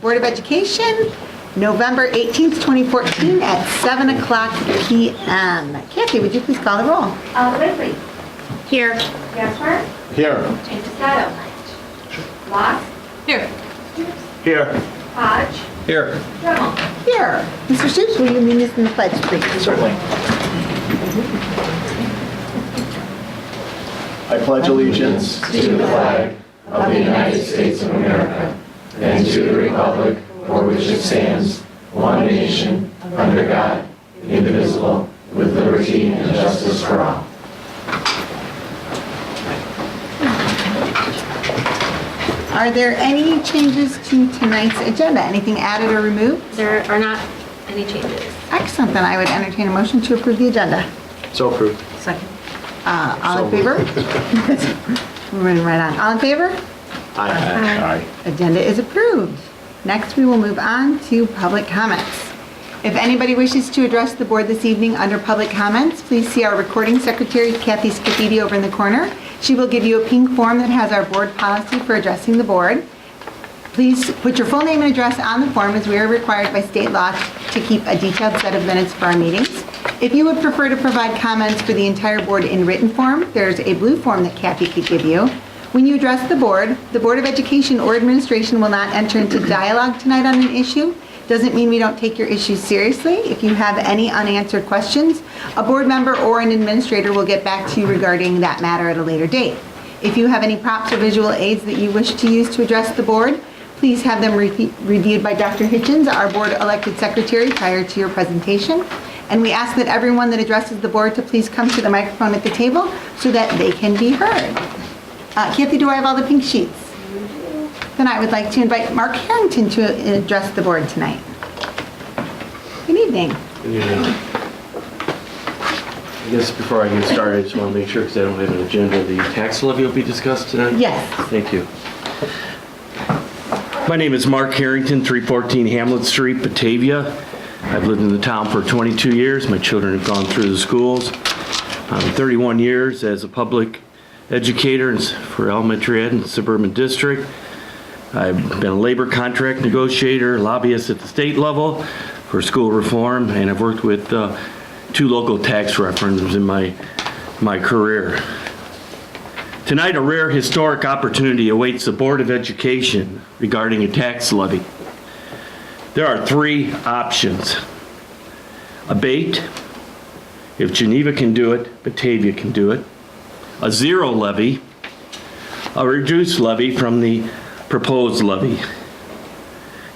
Board of Education, November 18th, 2014 at 7 o'clock p.m. Kathy, would you please call the roll? Quigley. Here. Gaspar. Here. Interstado. Loss. Here. Here. Hodge. Here. Dremel. Here. Mr. Stoops, will you lead us in the pledge, please? Certainly. I pledge allegiance to the flag of the United States of America and to the republic for which it stands, one nation, under God, indivisible, with liberty and justice for all. Are there any changes to tonight's agenda? Anything added or removed? There are not any changes. Excellent, then I would entertain a motion to approve the agenda. So approved. Second. All in favor? Moving right on. All in favor? Aye. Agenda is approved. Next, we will move on to public comments. If anybody wishes to address the board this evening under public comments, please see our recording secretary, Kathy Scafidi, over in the corner. She will give you a pink form that has our board policy for addressing the board. Please put your full name and address on the form, as we are required by state law to keep a detailed set of minutes for our meetings. If you would prefer to provide comments for the entire board in written form, there's a blue form that Kathy could give you. When you address the Board of Education or administration will not enter into dialogue tonight on an issue. Doesn't mean we don't take your issues seriously. If you have any unanswered questions, a board member or an administrator will get back to you regarding that matter at a later date. If you have any props or visual aids that you wish to use to address the board, please have them reviewed by Dr. Hitchens, our board elected secretary, prior to your presentation. And we ask that everyone that addresses the board to please come to the microphone at the table so that they can be heard. Kathy, do I have all the pink sheets? Then I would like to invite Mark Harrington to address the board tonight. Good evening. Good evening. I guess before I get started, I just want to make sure, because I don't have an agenda, the tax levy will be discussed tonight? Yes. Thank you. My name is Mark Harrington, 314 Hamlet Street, Batavia. I've lived in the town for 22 years. My children have gone through the schools. 31 years as a public educator for elementary ed in the suburban district. I've been a labor contract negotiator, lobbyist at the state level for school reform, and I've worked with 2 local tax referendums in my career. Tonight, a rare historic opportunity awaits the Board of Education regarding a tax levy. There are 3 options. Abate, if Geneva can do it, Batavia can do it. A zero levy, a reduced levy from the proposed levy.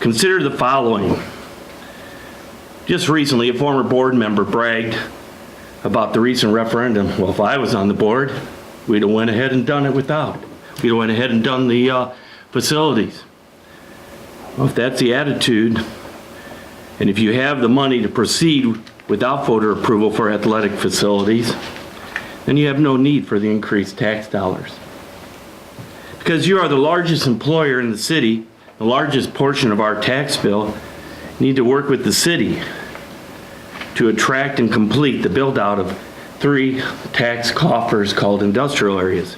Consider the following. Just recently, a former board member bragged about the recent referendum. Well, if I was on the board, we'd have went ahead and done it without. We'd have went ahead and done the facilities. Well, if that's the attitude, and if you have the money to proceed without voter approval for athletic facilities, then you have no need for the increased tax dollars. Because you are the largest employer in the city, the largest portion of our tax bill, you need to work with the city to attract and complete the build-out of 3 tax coffers called industrial areas: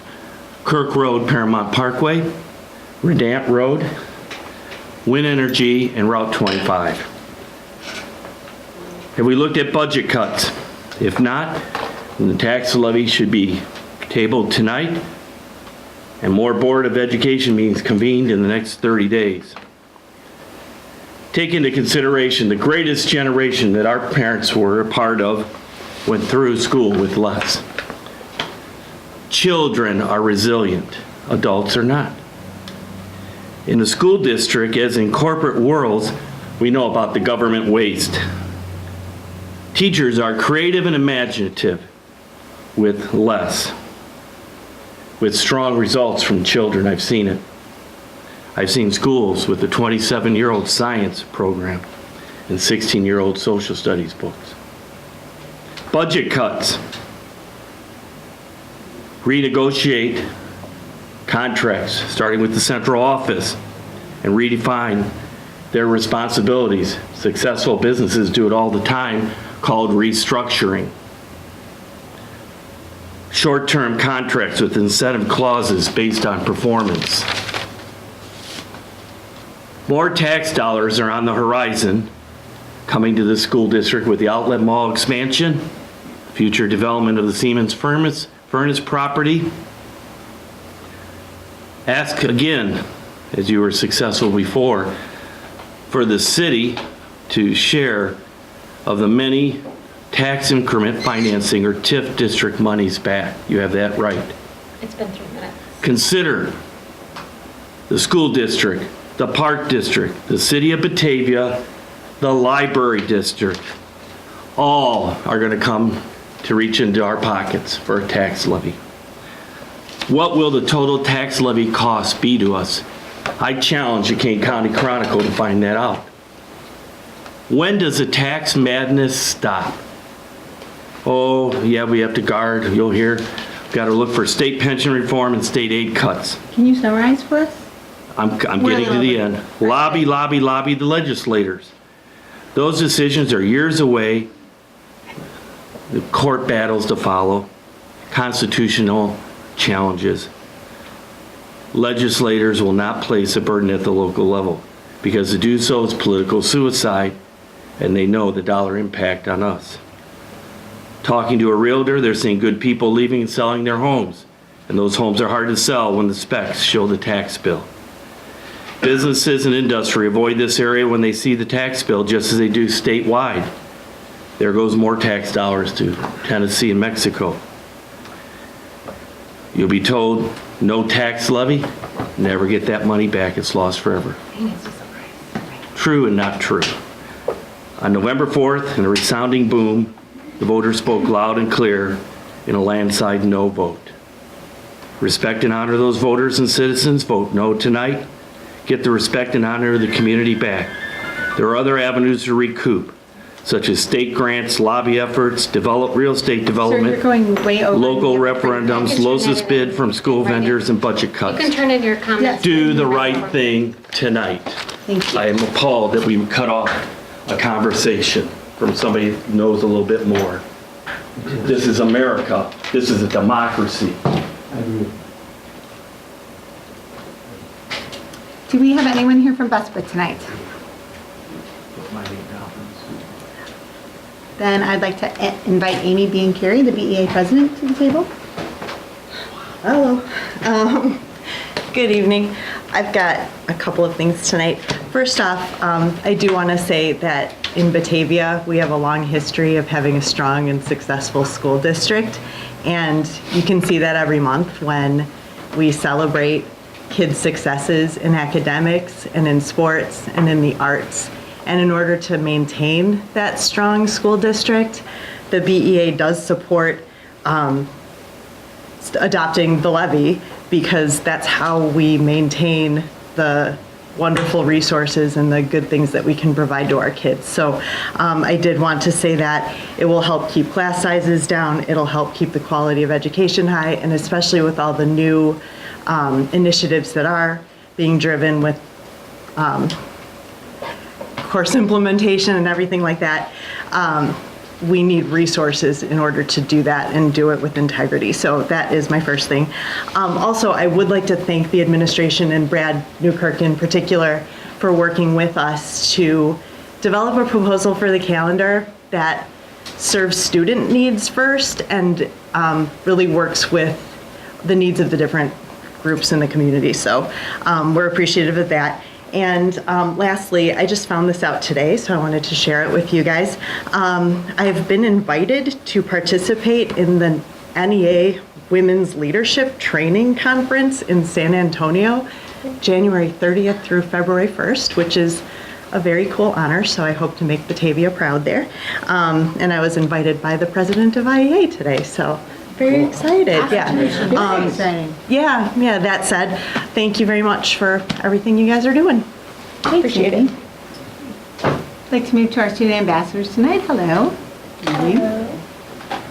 Kirk Road, Paramount Parkway, Redant Road, Wind Energy, and Route 25. Have we looked at budget cuts? If not, then the tax levy should be tabled tonight, and more Board of Education meetings convened in the next 30 days. Take into consideration the greatest generation that our parents were a part of went through school with less. Children are resilient, adults are not. In the school district, as in corporate worlds, we know about the government waste. Teachers are creative and imaginative with less, with strong results from children. I've seen it. I've seen schools with a 27-year-old science program and 16-year-old social studies books. Budget cuts. Renegotiate contracts, starting with the central office, and redefine their responsibilities. Successful businesses do it all the time, called restructuring. Short-term contracts with incentive clauses based on performance. More tax dollars are on the horizon coming to the school district with the outlet mall expansion, future development of the Siemens furnace property. Ask again, as you were successful before, for the city to share of the many tax increment financing or TIF district monies back. You have that right. It's been 3 minutes. Consider the school district, the park district, the city of Batavia, the library district, all are going to come to reach into our pockets for a tax levy. What will the total tax levy cost be to us? I challenge the Kane County Chronicle to find that out. When does the tax madness stop? Oh, yeah, we have to guard. You'll hear, got to look for state pension reform and state aid cuts. Can you summarize for us? I'm getting to the end. Lobby, lobby, lobby the legislators. Those decisions are years away. The court battles to follow, constitutional challenges. Legislators will not place a burden at the local level because to do so is political suicide, and they know the dollar impact on us. Talking to a realtor, they're seeing good people leaving and selling their homes, and those homes are hard to sell when the specs show the tax bill. Businesses and industry avoid this area when they see the tax bill, just as they do statewide. There goes more tax dollars to Tennessee and Mexico. You'll be told, no tax levy, never get that money back, it's lost forever. True and not true. On November 4th, in a resounding boom, the voters spoke loud and clear in a landslide no vote. Respect and honor those voters and citizens. Vote no tonight. Get the respect and honor of the community back. There are other avenues to recoup, such as state grants, lobby efforts, real estate Sir, you're development, going way over. local the- referendums, lowest bid from school vendors, and budget You cuts. can turn in your comments. Do the right thing tonight. Thank you. I am appalled that we cut off a conversation from somebody who knows a little bit more. This is America. This is a democracy. Do we have anyone here from BESPA tonight? Then I'd like to invite Amy Biancheri, the BEA president, to the table. Hello. Good evening. I've got a couple of things tonight. First off, I do want to say that in Batavia, we have a long history of having a strong and successful school district. And you can see that every month when we celebrate kids' successes in academics and in sports and in the arts. And in order to maintain that strong school district, the BEA does support adopting the levy because that's how we maintain the wonderful resources and the good things that we can provide to our kids. So I did want to say that it will help keep class sizes down, it'll help keep the quality of education high, and especially with all the new initiatives that are being driven with course implementation and everything like that, we need resources in order to do that and do it with integrity. So that is my first thing. Also, I would like to thank the administration and Brad Newkirk in particular for working with us to develop a proposal for the calendar that serves student needs first and really works with the needs of the different groups in the community. So we're appreciative of that. And lastly, I just found this out today, so I wanted to share it with you guys. I've been invited to participate in the NEA Women's Leadership Training Conference in San Antonio, January 30th through February 1st, which is a very cool honor, so I hope to make Batavia proud there. And I was invited by the president of IEA today, so very excited, yeah. Very exciting. Yeah, that said, thank you very much for everything you guys are doing. Appreciate it. I'd like to move to our student ambassadors tonight. Hello. Hello,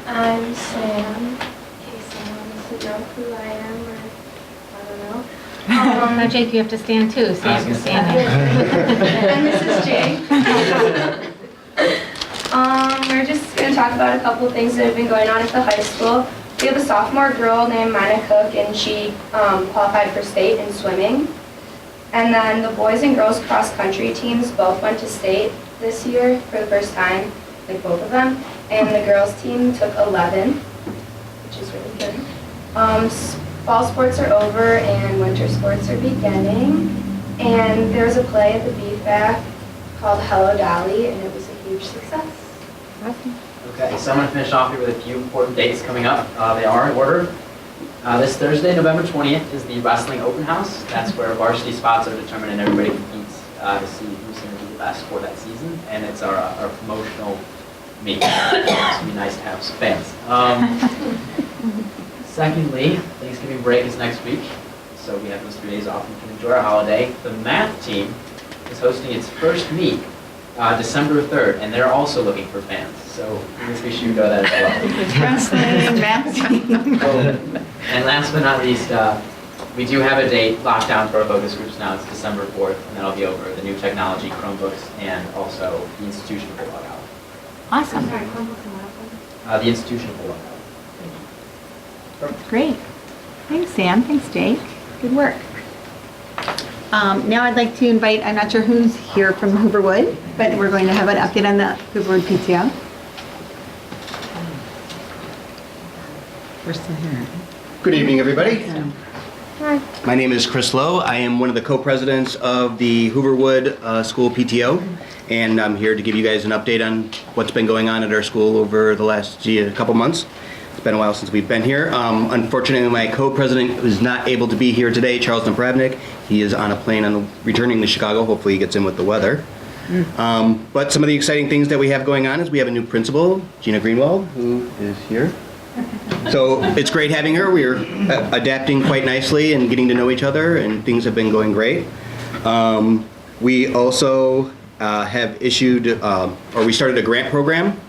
I'm Sam. In case someone wants to know who I am, or I don't know. Now, Jake, you have to stand too, so you have to stand there. And this is Jake. We're just going to talk about a couple of things that have been going on at the high school. We have a sophomore girl named Mina Cook, and she qualified for state in swimming. And then the boys and girls cross-country teams both went to state this year for the first time, like both of them. And the girls team took 11, which is really good. Fall sports are over and winter sports are beginning. And there was a play at the BFAC called Hello Dolly, and it was a huge success. Okay, so I'm going to finish off here with a few important dates coming up. They are in order. This Thursday, November 20th, is the Wrestling Open House. That's where varsity spots are determined and everybody competes to see who's going to be the best for that season. And it's our promotional meet. It's going to be nice to have some fans. Secondly, Thanksgiving break is next week, so we have those 3 days off and can enjoy our holiday. The math team is hosting its first meet December 3rd, and they're also looking for fans. So we wish you go that as well. Wrestling, math team. And last but not least, we do have a date locked down for our focus groups now. It's December 4th, and that'll be over the new technology, Chromebooks, and also the institution for logout. Awesome. The institution for logout. Great. Thanks, Sam. Thanks, Jake. Good work. Now I'd like to invite, I'm not sure who's here from Hooverwood, but we're going to have an update on the Hooverwood PTO. We're still here. Good evening, everybody. My name is Chris Lowe. I am one of the co-presidents of the Hooverwood School PTO, and I'm here to give you guys an update on what's been going on at our school over the last couple months. It's been a while since we've been here. Unfortunately, my co-president is not able to be here today, Charles Napravnik. He is on a plane returning to Chicago. Hopefully he gets in with the weather. But some of the exciting things that we have going on is we have a new principal, Gina Greenwald, who is here. So it's great having her. We're adapting quite nicely and getting to know each other, and things have been going great. We also have issued, or we started a grant program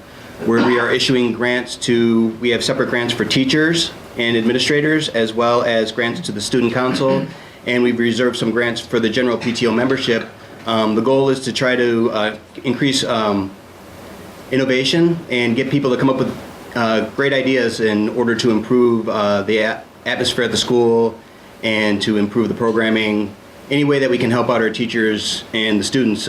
where we are issuing grants we have separate grants for teachers and administrators, as well as grants to the student council, and we've reserved some grants for the general PTO membership. The goal is to try to increase innovation and get people to come up with great ideas in order to improve the atmosphere at the school and to improve the programming. Any way that we can help out our teachers and the students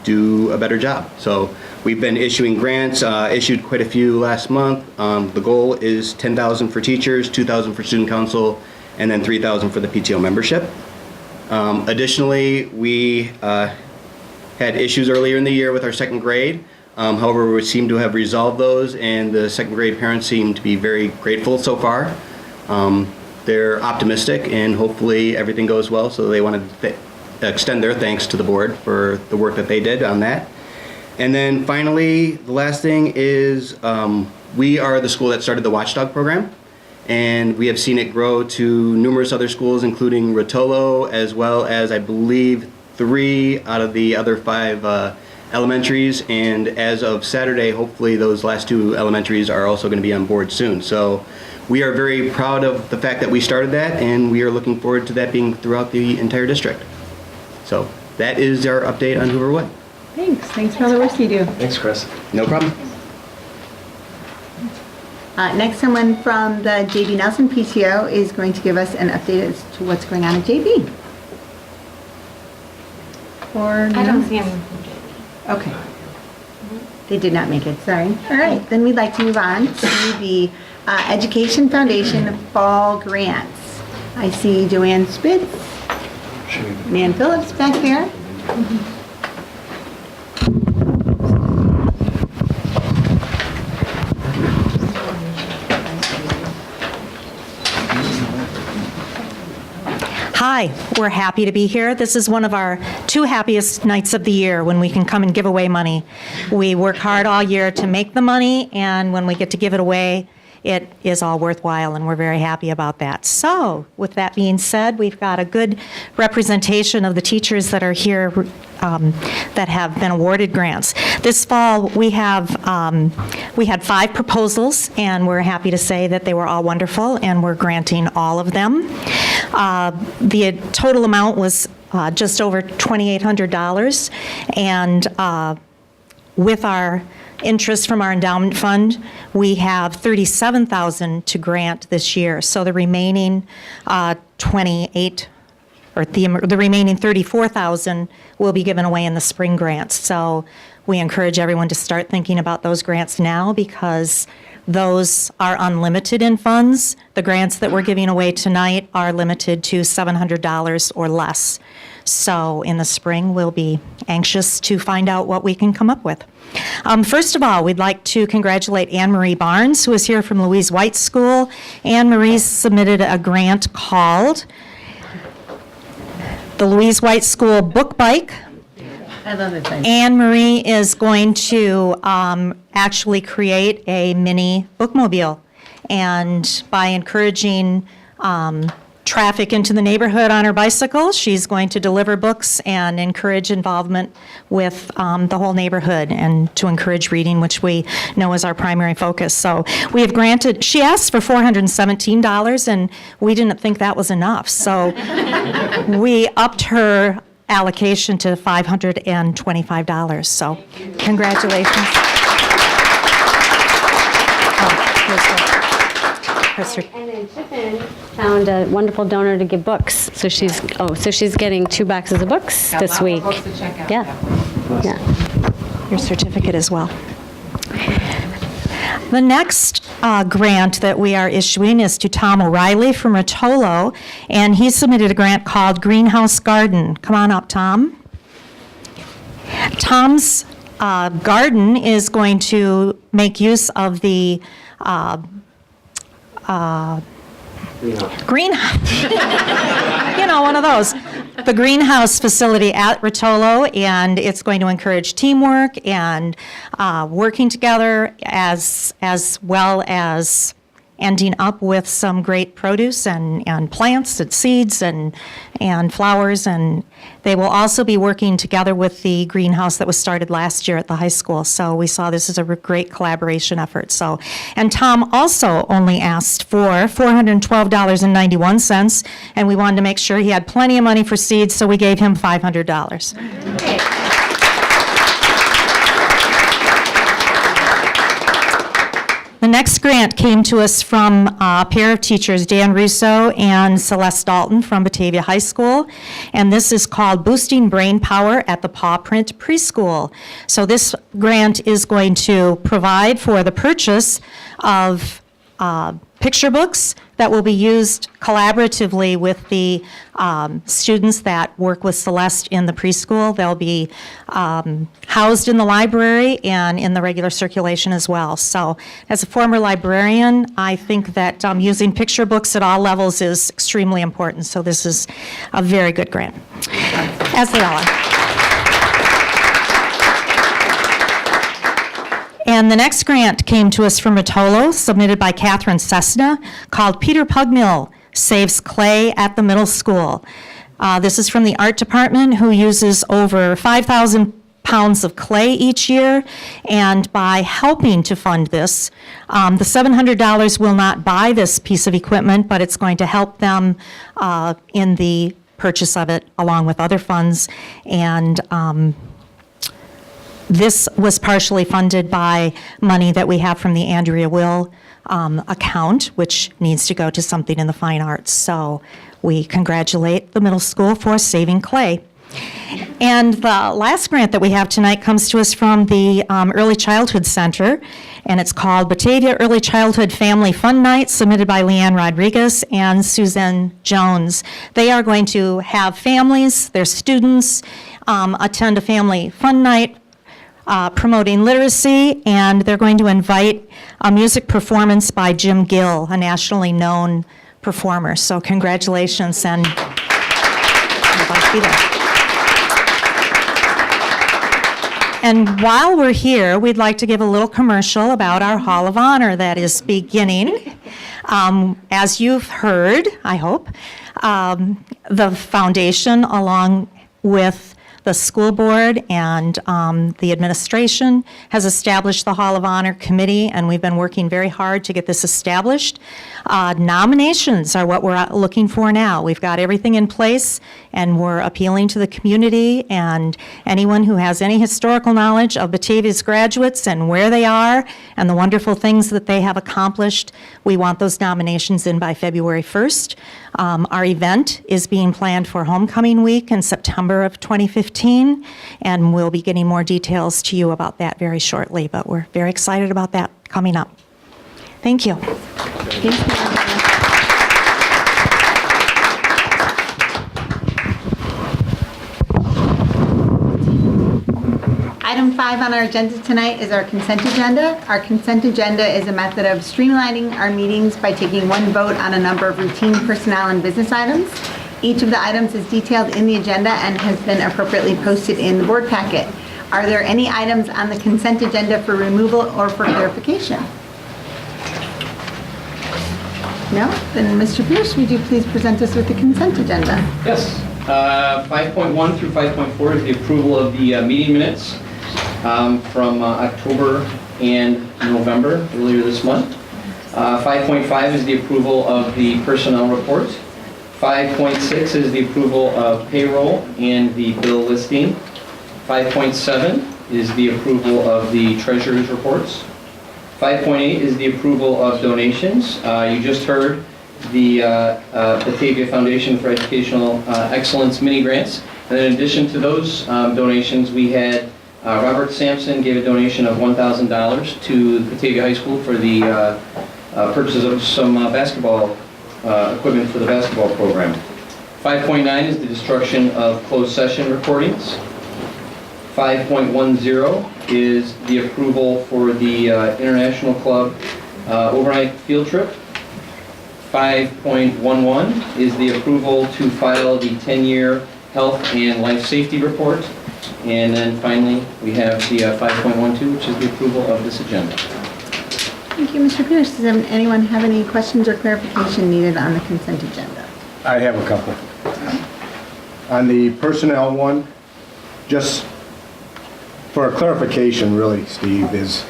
do a better job. So we've been issuing grants, issued quite a few last month. The goal is $10,000 for teachers, $2,000 for student council, and then $3,000 for the PTO membership. Additionally, we had issues earlier in the year with our second grade. However, we seem to have resolved those, and the second grade parents seem to be very grateful so far. They're optimistic, and hopefully everything goes well, so they want to extend their thanks to the board for the work that they did on that. And then finally, the last thing is we are the school that started the Watchdog program, and we have seen it grow to numerous other schools, including Rotolo, as well as, I believe, 3 out of the other 5 elementaries, and as of Saturday, hopefully those last 2 elementaries are also going to be on board soon. So we are very proud of the fact that we started that, and we are looking forward to that being throughout the entire district. So that is our update on Hooverwood. Thanks. Thanks for all the work you do. Thanks, Chris. No problem. Next, someone from the JB Nelson PTO is going to give us an update as to what's going on at JB. Or I don't see anyone from JB. Okay. They did not make it, sorry. All right, then we'd like to move on to the Education Foundation Fall Grants. I see Joanne Spitz, Nan Phillips back there. Hi, we're happy to be here. This is one of our 2 happiest nights of the year when we can come and give away money. We work hard all year to make the money, and when we get to give it away, it is all worthwhile, and we're very happy about that. So, with that being said, we've got a good representation of the teachers that are here that have been awarded grants. This fall, we had 5 proposals, and we're happy to say that they were all wonderful, and we're granting all of them. The total amount was just over $2,800, and with our interest from our endowment fund, we have $37,000 to grant this year. So the remaining 28 or the remaining $34,000 will be given away in the spring grants. So we encourage everyone to start thinking about those grants now because those are unlimited in funds. The grants that we're giving away tonight are limited to $700 or less. So in the spring, we'll be anxious to find out what we can come up with. First of all, we'd like to congratulate Anne Marie Barnes, who is here from Louise White School. Anne Marie submitted a grant called the Louise White School Book Bike. I love it. Anne Marie is going to actually create a mini bookmobile. And by encouraging traffic into the neighborhood on her bicycle, she's going to deliver books and encourage involvement with the whole neighborhood and to encourage reading, which we know is our primary focus. So we have granted, she asked for $417 and we didn't think that was enough. So we upped her allocation to $525. So congratulations. And then Tiffin found a wonderful donor to give books. So she's getting 2 boxes of books this week. Yeah. Your certificate as well. The next grant that we are issuing is to Tom O'Reilly from Rotolo, and he submitted a grant called Greenhouse Garden. Come on up, Tom. Tom's garden is going to make use of the greenhouse. One of those. The greenhouse facility at Rotolo, and it's going to encourage teamwork and working together as well as ending up with some great produce and plants and seeds and flowers. And they will also be working together with the greenhouse that was started last year at the high school. So we saw this as a great collaboration effort. So, and Tom also only asked for $412.91, and we wanted to make sure he had plenty of money for seeds, so we gave him $500. The next grant came to us from a pair of teachers, Dan Russo and Celeste Dalton from Batavia High School, and this is called Boosting Brain Power at the Paw Print Preschool. So this grant is going to provide for the purchase of picture books that will be used collaboratively with the students that work with Celeste in the preschool. They'll be housed in the library and in the regular circulation as well. So as a former librarian, I think that using picture books at all levels is extremely important. So this is a very good grant, as they all are. And the next grant came to us from Rotolo, submitted by Catherine Cessna, called Peter Pugmill Saves Clay at the Middle School. This is from the art department, who uses over 5,000 pounds of clay each year, and by helping to fund this, the $700 will not buy this piece of equipment, but it's going to help them in the purchase of it along with other funds. And this was partially funded by money that we have from the Andrea Will account, which needs to go to something in the fine arts. So we congratulate the middle school for saving clay. And the last grant that we have tonight comes to us from the Early Childhood Center, and it's called Batavia Early Childhood Family Fun Night, submitted by Leanne Rodriguez and Suzanne Jones. They are going to have families, their students, attend a family fun night, promoting literacy, and they're going to invite a music performance by Jim Gill, a nationally known performer. So congratulations, and I'd like to be there. And while we're here, we'd like to give a little commercial about our Hall of Honor that is beginning. As you've heard, I hope, the foundation, along with The school board and the administration has established the Hall of Honor Committee, and we've been working very hard to get this established. Nominations are what we're looking for now. We've got everything in place, and we're appealing to the community and anyone who has any historical knowledge of Batavia's graduates and where they are and the wonderful things that they have accomplished. We want those nominations in by February 1st. Our event is being planned for Homecoming Week in September of 2015, and we'll be getting more details to you about that very shortly, but we're very excited about that coming up. Thank you. Item 5 on our agenda tonight is our consent agenda. Our consent agenda is a method of streamlining our meetings by taking one vote on a number of routine personnel and business items. Each of the items is detailed in the agenda and has been appropriately posted in the board packet. Are there any items on the consent agenda for removal or for clarification? No? Then Mr. Pierce, would you please present us with the consent agenda? Yes. 5.1 through 5.4 is the approval of the meeting minutes from October and November, earlier this month. 5.5 is the approval of the personnel report. 5.6 is the approval of payroll and the bill listing. 5.7 is the approval of the treasurer's reports. 5.8 is the approval of donations. You just heard the Batavia Foundation for Educational Excellence mini grants. And in addition to those donations, we had Robert Sampson gave a donation of $1,000 to Batavia High School for the purchases of some basketball equipment for the basketball program. 5.9 is the destruction of closed session recordings. 5.10 is the approval for the International Club overnight field trip. 5.11 is the approval to file the 10-year health and life safety report. And then finally, we have the 5.12, which is the approval of this agenda. Thank you, Mr. Pierce. Does anyone have any questions or clarification needed on the consent agenda? I have a couple. On the personnel one, just for a clarification, really, Steve, is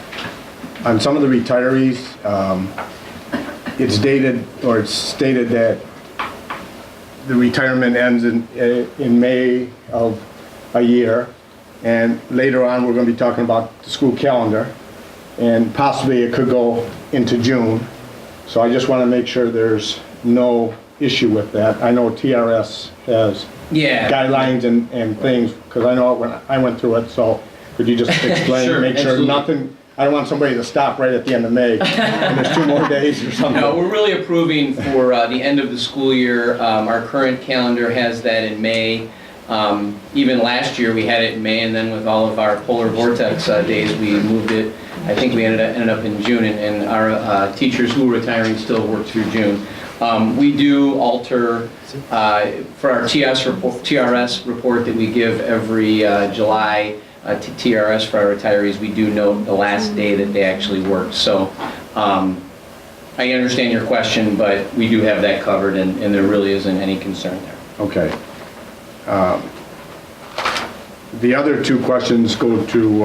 on some of the retirees, it's dated, or it's stated that the retirement ends in May of a year, and later on we're going to be talking about the school calendar, and possibly it could go into June. So I just want to make sure there's no issue with that. I know TRS has guidelines and things, because I know it when I went through it, so could you just explain, Sure, make sure absolutely. nothing, I don't want somebody to stop right at the end of May, and there's 2 more days or something. No, we're really approving for the end of the school year. Our current calendar has that in May. Even last year, we had it in May, and then with all of our polar vortex days, we moved it. I think we ended up in June, and our teachers who were retiring still work through June. We do alter for our TRS report that we give every July to TRS for our retirees. We do note the last day that they actually worked. So I understand your question, but we do have that covered, and there really isn't any concern there. Okay. The other 2 questions go to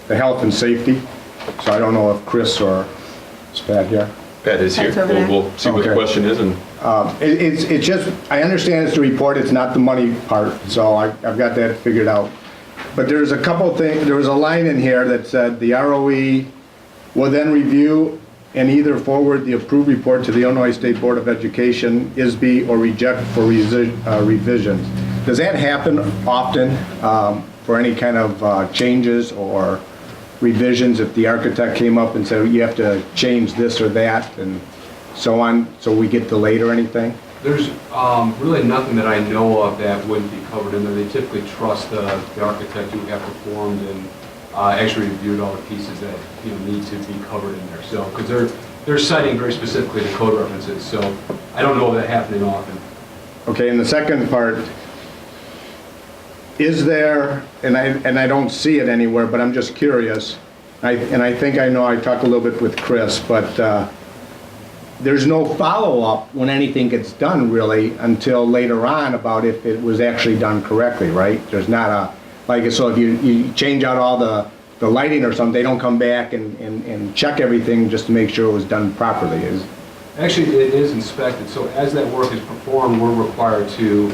the health and safety. So I don't know if Chris or is Pat here. Pat is here. Pat's over there. We'll see what the question is and. It's just, I understand it's the report, it's not the money part, so I've got that figured out. But there's a couple things, there was a line in here that said the ROE will then review and either forward the approved report to the Illinois State Board of Education, ISB, or reject for revisions. Does that happen often for any kind of changes or revisions if the architect came up and said you have to change this or that and so on, so we get delayed or anything? There's really nothing that I know of that wouldn't be covered in there. They typically trust the architect who have performed and actually reviewed all the pieces that need to be covered in there. So, because they're citing very specifically the code references, so I don't know of that happening often. Okay, and the second part, is there, and I don't see it anywhere, but I'm just curious, and I think I know, I talked a little bit with Chris, but there's no follow-up when anything gets done really until later on about if it was actually done correctly, right? There's not a, like, so if you change out all the lighting or something, they don't come back and check everything just to make sure it was done properly. Actually, it is inspected, so as that work is performed, we're required to,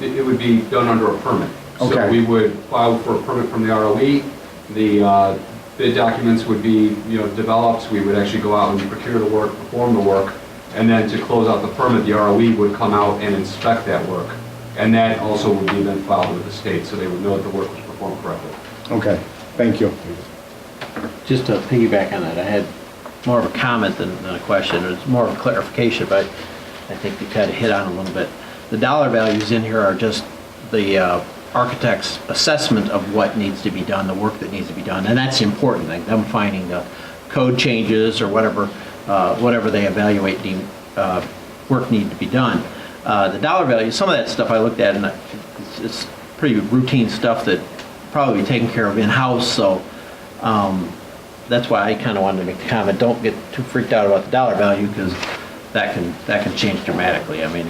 it would be done under a permit. So Okay. we would file for a permit from the ROE, the bid documents would be, developed, we would actually go out and procure the work, perform the work, and then to close out the permit, the ROE would come out and inspect that work. And that also would be then filed with the state, so they would know that the work was performed correctly. Okay, thank you. Just to piggyback on that, I had more of a comment than a question. It's more of a clarification, but I think you kind of hit on a little bit. The dollar values in here are just the architect's assessment of what needs to be done, the work that needs to be done, and that's the important thing. Them finding the code changes or whatever they evaluate work need to be done. The dollar value, some of that stuff I looked at, and it's pretty routine stuff that probably be taken care of in-house, so that's why I kind of wanted to make the comment, don't get too freaked out about the dollar value, because that can change dramatically. I mean,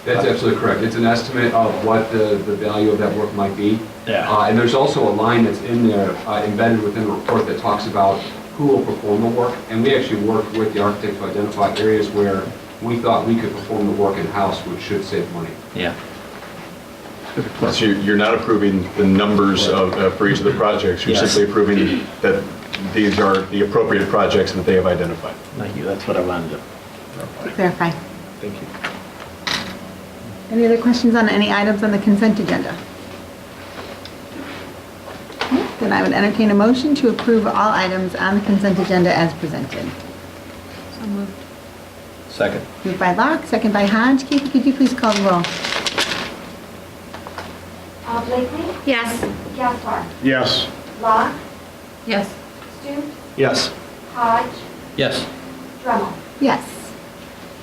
That's absolutely correct. It's an estimate of what the value of that work might be. Yeah. And there's also a line that's in there, embedded within the report, that talks about who will perform the work. And we actually worked with the architect to identify areas where we thought we could perform the work in-house, which should save money. yeah. So you're not approving the numbers for each of the projects, you're Yes. simply approving that these are the appropriate projects that they have identified. Thank you, that's what I wanted to. Clarify. Thank you. Any other questions on any items on the consent agenda? Okay, then I would entertain a motion to approve all items on the consent agenda as presented. So moved. Second. Moved by Locke, second by Hodge. Katie, could you please call the roll? Blakely. Yes. Gaspar. Yes. Locke. Yes. Stoops. Yes. Hodge. Yes. Dremmel. Yes.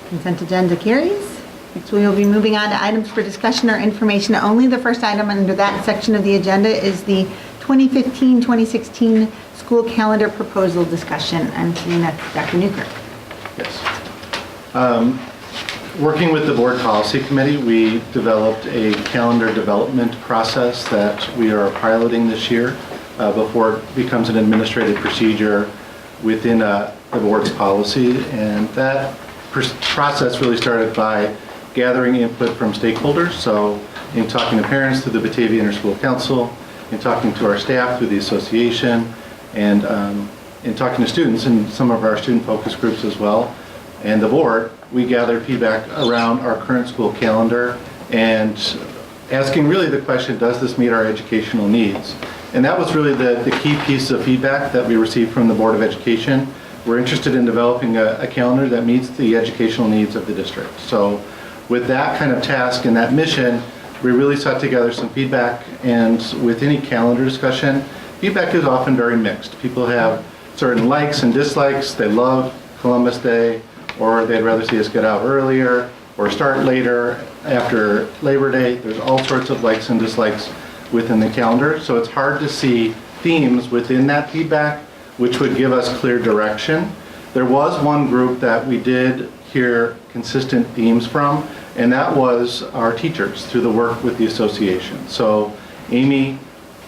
Consent agenda carries. Next, we will be moving on to items for discussion or information only. The first item under that section of the agenda is the 2015-2016 school calendar proposal discussion. I'm assuming that's Dr. Newkirk. Yes. Working with the board policy committee, we developed a calendar development process that we are piloting this year before it becomes an administrative procedure within the board's policy. And that process really started by gathering input from stakeholders. So in talking to parents through the Batavia Interschool Council, in talking to our staff through the association, and in talking to students in some of our student focus groups as well, and the board, we gathered feedback around our current school calendar and asking really the question, does this meet our educational needs? And that was really the key piece of feedback that we received from the Board of Education. We're interested in developing a calendar that meets the educational needs of the district. So with that kind of task and that mission, we really sought together some feedback, and with any calendar discussion, feedback is often very mixed. People have certain likes and dislikes. They love Columbus Day, or they'd rather see us get out earlier or start later after Labor Day. There's all sorts of likes and dislikes within the calendar, so it's hard to see themes within that feedback which would give us clear direction. There was one group that we did hear consistent themes from, and that was our teachers through the work with the association. So Amy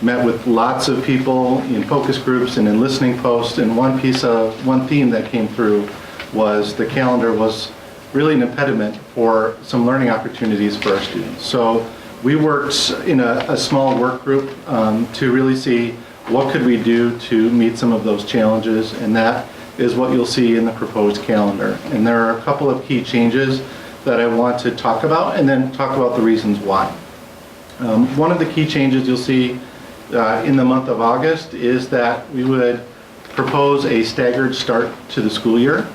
met with lots of people in focus groups and in listening posts, and one theme that came through was the calendar was really an impediment for some learning opportunities for our students. So we worked in a small work group to really see what could we do to meet some of those challenges, and that is what you'll see in the proposed calendar. And there are a couple of key changes that I want to talk about, and then talk about the reasons why. One of the key changes you'll see in the month of August is that we would propose a staggered start to the school year.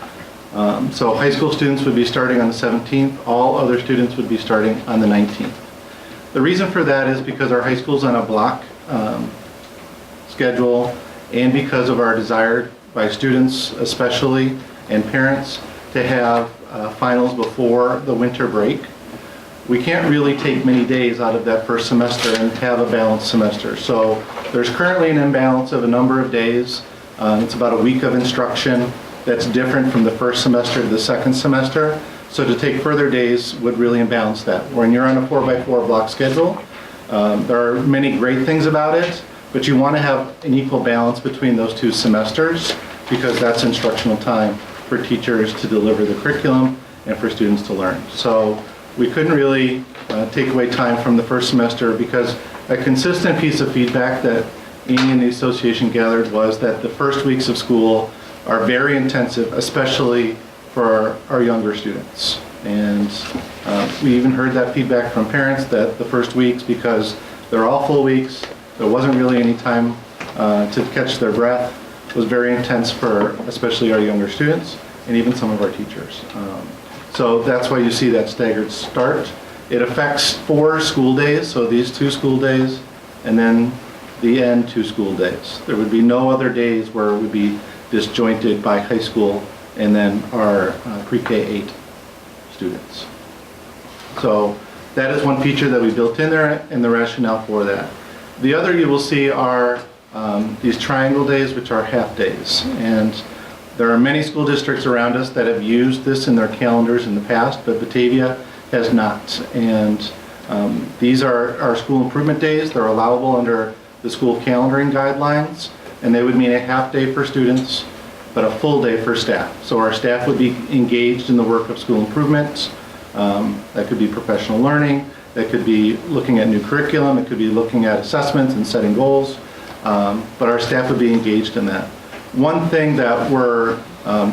So high school students would be starting on the 17th, all other students would be starting on the 19th. The reason for that is because our high school's on a block schedule, and because of our desire by students especially, and parents, to have finals before the winter break. We can't really take many days out of that first semester and have a balanced semester. So there's currently an imbalance of a number of days. It's about a week of instruction that's different from the first semester to the second semester. So to take further days would really imbalance that. When you're on a 4x4 block schedule, there are many great things about it, but you want to have an equal balance between those 2 semesters because that's instructional time for teachers to deliver the curriculum and for students to learn. So we couldn't really take away time from the first semester because a consistent piece of feedback that Amy and the association gathered was that the first weeks of school are very intensive, especially for our younger students. And we even heard that feedback from parents that the first weeks, because they're all full weeks, there wasn't really any time to catch their breath, was very intense for especially our younger students and even some of our teachers. So that's why you see that staggered start. It affects 4 school days, so these 2 school days, and then the end 2 school days. There would be no other days where it would be disjointed by high school and then our pre-K 8 students. So that is one feature that we built in there and the rationale for that. The other you will see are these triangle days, which are half days. And there are many school districts around us that have used this in their calendars in the past, but Batavia has not. And these are our school improvement days. They're allowable under the school calendaring guidelines, and they would mean a half day for students, but a full day for staff. So our staff would be engaged in the work of school improvements. That could be professional learning, that could be looking at new curriculum, it could be looking at assessments and setting goals, but our staff would be engaged in that. One thing that we're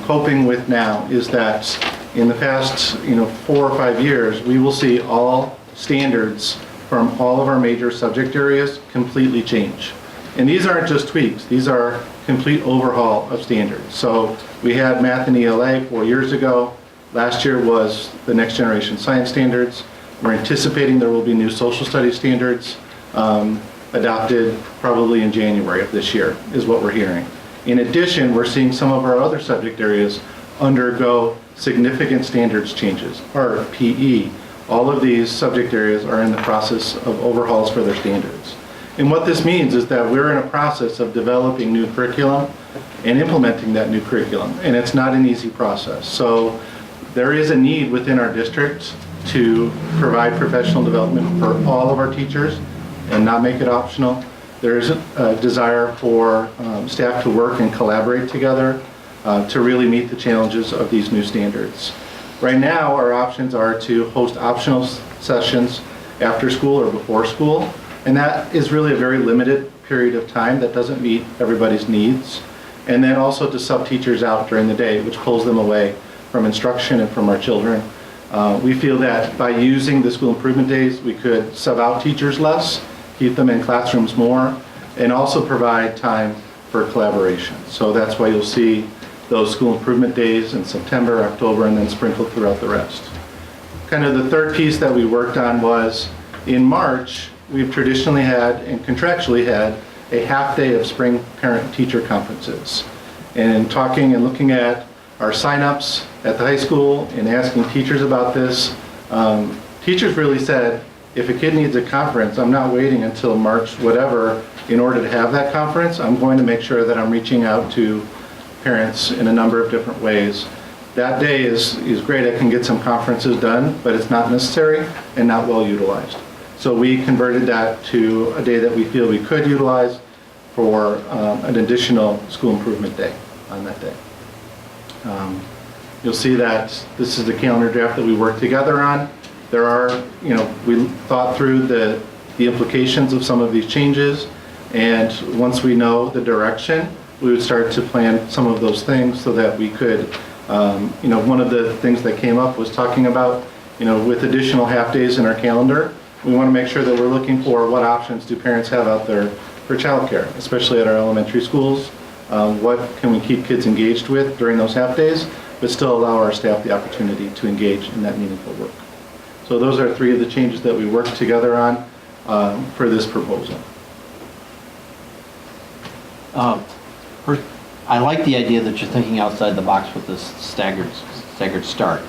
coping with now is that in the past 4 or 5 years, we will see all standards from all of our major subject areas completely change. And these aren't just tweaks, these are complete overhaul of standards. So we had math and ELA 4 years ago. Last year was the next generation science standards. We're anticipating there will be new social studies standards adopted probably in January of this year, is what we're hearing. In addition, we're seeing some of our other subject areas undergo significant standards changes. Art, PE, all of these subject areas are in the process of overhauls for their standards. And what this means is that we're in a process of developing new curriculum and implementing that new curriculum. And it's not an easy process. So there is a need within our district to provide professional development for all of our teachers and not make it optional. There is a desire for staff to work and collaborate together to really meet the challenges of these new standards. Right now, our options are to host optional sessions after school or before school, and that is really a very limited period of time that doesn't meet everybody's needs. And then also to sub teachers out during the day, which pulls them away from instruction and from our children. We feel that by using the school improvement days, we could sub out teachers less, keep them in classrooms more, and also provide time for collaboration. So that's why you'll see those school improvement days in September, October, and then sprinkled throughout the rest. Kind of the third piece that we worked on was in March, we've traditionally had and contractually had a half day of spring parent-teacher conferences. And in talking and looking at our signups at the high school and asking teachers about this, teachers really said, if a kid needs a conference, I'm not waiting until March whatever in order to have that conference. I'm going to make sure that I'm reaching out to parents in a number of different ways. That day is great. I can get some conferences done, but it's not necessary and not well utilized. So we converted that to a day that we feel we could utilize for an additional school improvement day on that day. You'll see that this is the calendar draft that we worked together on. There are, we thought through the implications of some of these changes, and once we know the direction, we would start to plan some of those things so that we could, one of the things that came up was talking about, with additional half days in our calendar, we want to make sure that we're looking for what options do parents have out there for childcare, especially at our elementary schools. What can we keep kids engaged with during those half days, but still allow our staff the opportunity to engage in that meaningful work. So those are 3 of the changes that we worked together on for this proposal. I like the idea that you're thinking outside the box with this staggered start.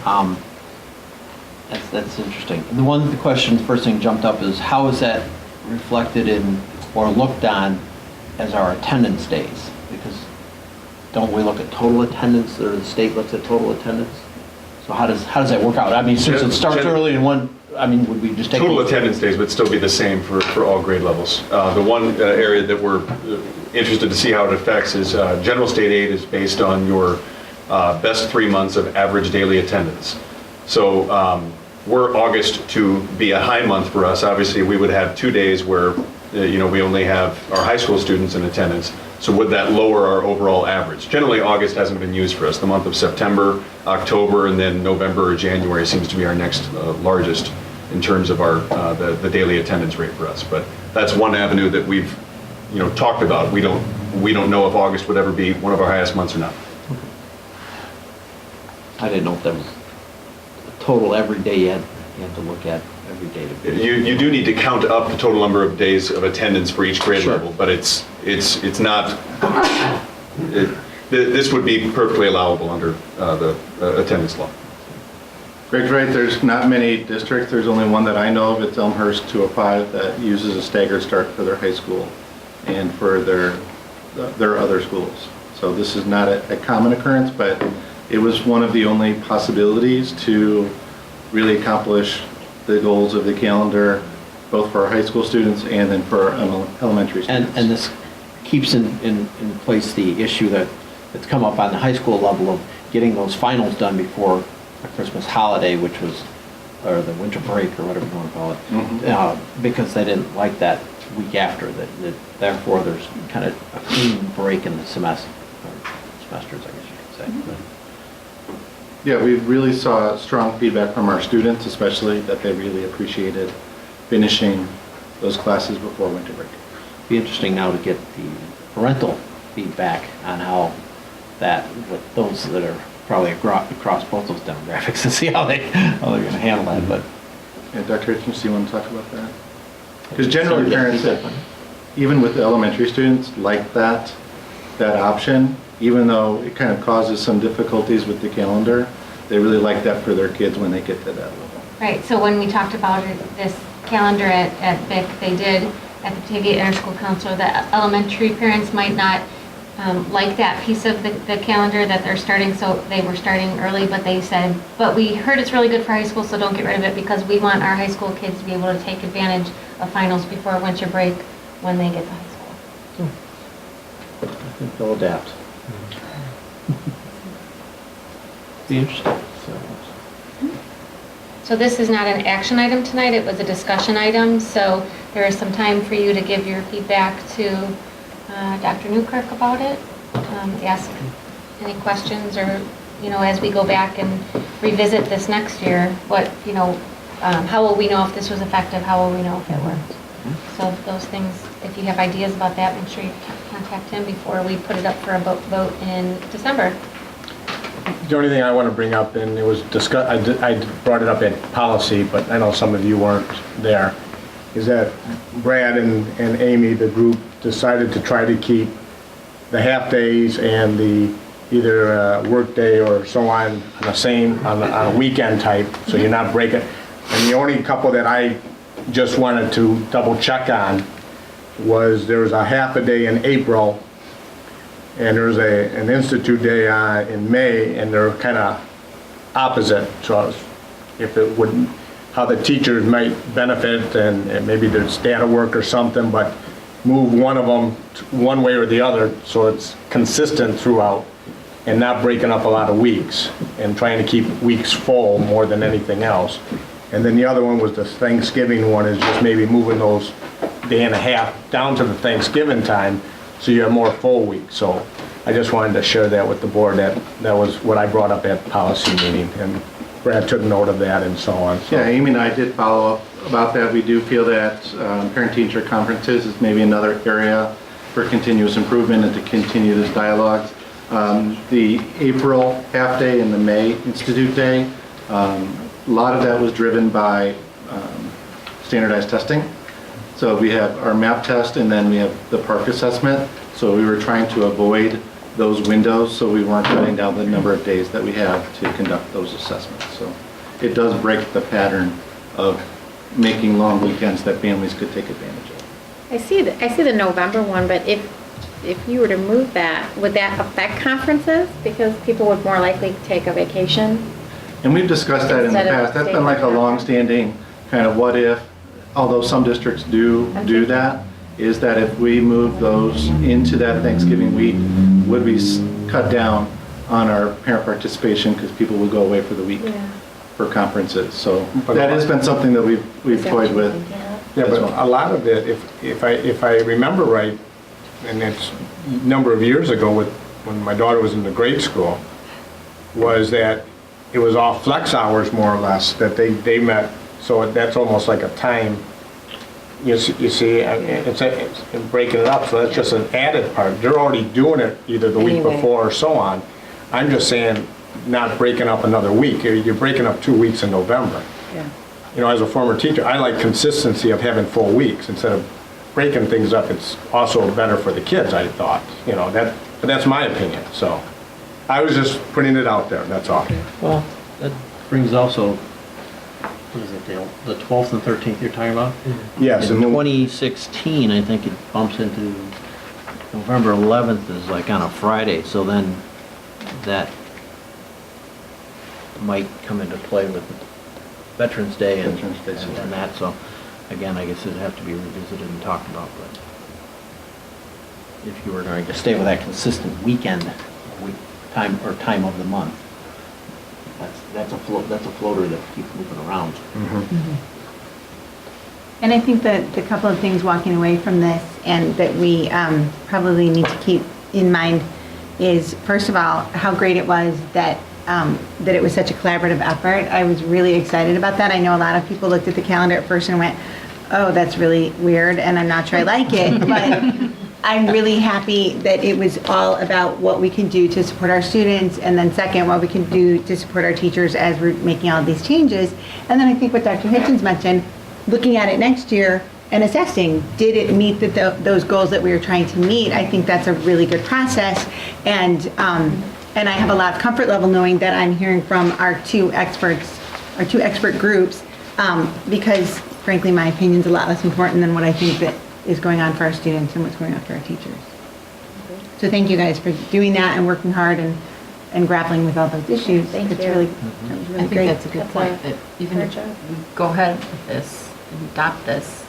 That's interesting. The first thing jumped up is how is that reflected in or looked on as our attendance days? Because don't we look at total attendance, or the state looks at total attendance? So how does that work out? I mean, since it starts early in one, I mean, would we just take? Total attendance days would still be the same for all grade levels. The one area that we're interested to see how it affects is general state aid is based on your best 3 months of average daily attendance. So were August to be a high month for us, obviously we would have 2 days where we only have our high school students in attendance. So would that lower our overall average? Generally, August hasn't been used for us. The month of September, October, and then November or January seems to be our next largest in terms of our the daily attendance rate for us. But that's one avenue that we've talked about. We don't know if August would ever be one of our highest months or not. I didn't know if that was a total every day you had to look at every day. You do need to count up the total number of days of attendance for each grade level, but it's not. This would be perfectly allowable under the attendance law. Greg's right, there's not many districts. There's only one that I know of. It's Elmhurst 205 that uses a staggered start for their high school and for their other schools. So this is not a common occurrence, but it was one of the only possibilities to really accomplish the goals of the calendar, both for our high school students and then for our elementary students. And this keeps in place the issue that's come up on the high school level of getting those finals done before the Christmas holiday, which was, or the winter break, or whatever you want to call it, because they didn't like that week after. That therefore, there's kind of a clean break in the semesters, I guess you could say. Yeah, we really saw strong feedback from our students, especially that they really appreciated finishing those classes before winter break. Be interesting now to get the parental feedback on how that, with those that are probably across both those demographics, and see how they're going to handle that. But and Dr. Hitchens, do you want to talk about that? Because generally parents, even with elementary students, like that option. Even though it kind of causes some difficulties with the calendar, they really like that for their kids when they get to that level. Right, so when we talked about this calendar at BIC, they did at the Batavia Interschool Council, that elementary parents might not like that piece of the calendar that they're starting, so they were starting early, but they said, but we heard it's really good for high school, so don't get rid of it, because we want our high school kids to be able to take advantage of finals before winter break when they get to high school. I think they'll adapt. Be interesting. So this is not an action item tonight, it was a discussion item, so there is some time for you to give your feedback to Dr. Newkirk about it, ask any questions, or, as we go back and revisit this next year, how will we know if this was effective, how will we know if it worked? So those things, if you have ideas about that, make sure you contact him before we put it up for a vote in December. The only thing I want to bring up, and it was discussed, I brought it up at policy, but I know some of you weren't there, is that Brad and Amy, the group, decided to try to keep the half days and the either work day or so on the same, on a weekend type, so you're not breaking. And the only couple that I just wanted to double check on was there was a half a day in April, and there was an institute day in May, and they're kind of opposite. So if it wouldn't, how the teachers might benefit, and maybe there's data work or something, but move one of them one way or the other so it's consistent throughout and not breaking up a lot of weeks and trying to keep weeks full more than anything else. And then the other one was the Thanksgiving one, is just maybe moving those day and a half down to the Thanksgiving time so you have more full weeks. So I just wanted to share that with the board. That was what I brought up at policy meeting, and Brad took note of that and so on. So. Yeah, Amy and I did follow up about that. We do feel that parent-teacher conferences is maybe another area for continuous improvement and to continue this dialogue. The April half day and the May Institute Day, a lot of that was driven by standardized testing. So we have our MAP test, and then we have the PARC assessment. So we were trying to avoid those windows, so we weren't cutting down the number of days that we have to conduct those assessments. So it does break the pattern of making long weekends that families could take advantage of. I see the November one, but if if you were to move that, would that affect conferences? Because people would more likely take a vacation? And we've discussed that in the Instead of past. That's been staying like a together. long-standing kind of what if, although some districts do that, is that if we move those into that Thanksgiving week, would we cut down on our parent participation because people would go away for the week for conferences. So that has been something that we've toyed with. Yeah, but a lot of it, if I remember right, and it's a number of years ago when my daughter was in the grade school, was that it was all flex hours more or less that they met. So that's almost like a time, you see, it's breaking it up. So that's just an added part. They're already doing it either the week before or so on. I'm just saying not breaking up another week. You're breaking up 2 weeks in November. Yeah. You know, as a former teacher, I like consistency of having full weeks instead of breaking things up. It's also better for the kids, I thought. You know, but that's my opinion. So I was just putting it out there, that's all. Well, that brings also, what is it, Dale? The 12th and 13th you're talking about? Yes. In 2016, I think it bumps into November 11th is like on a Friday, so then that might come into play with Veterans Day and that, so again, I guess it'd have to be revisited and talked about, but if you were going to stay with that consistent weekend, time of the month, that's a floater that keeps moving around. And I think that the couple of things walking away from this and that we probably need to keep in mind is, first of all, how great it was that it was such a collaborative effort. I was really excited about that. I know a lot of people looked at the calendar at first and went, oh, that's really weird, and I'm not sure I like it, but I'm really happy that it was all about what we can do to support our students, and then second, what we can do to support our teachers as we're making all of these changes. And then I think what Dr. Hitchens mentioned, looking at it next year and assessing, did it meet those goals that we were trying to meet? I think that's a really good process, and I have a lot of comfort level knowing that I'm hearing from our two expert groups, because frankly, my opinion's a lot less important than what I think that is going on for our students and what's going on for our teachers. So thank you guys for doing that and working hard and grappling with all those issues. Thank It's you. really, I really think great. that's a good point, that even if we go ahead with this and adopt this,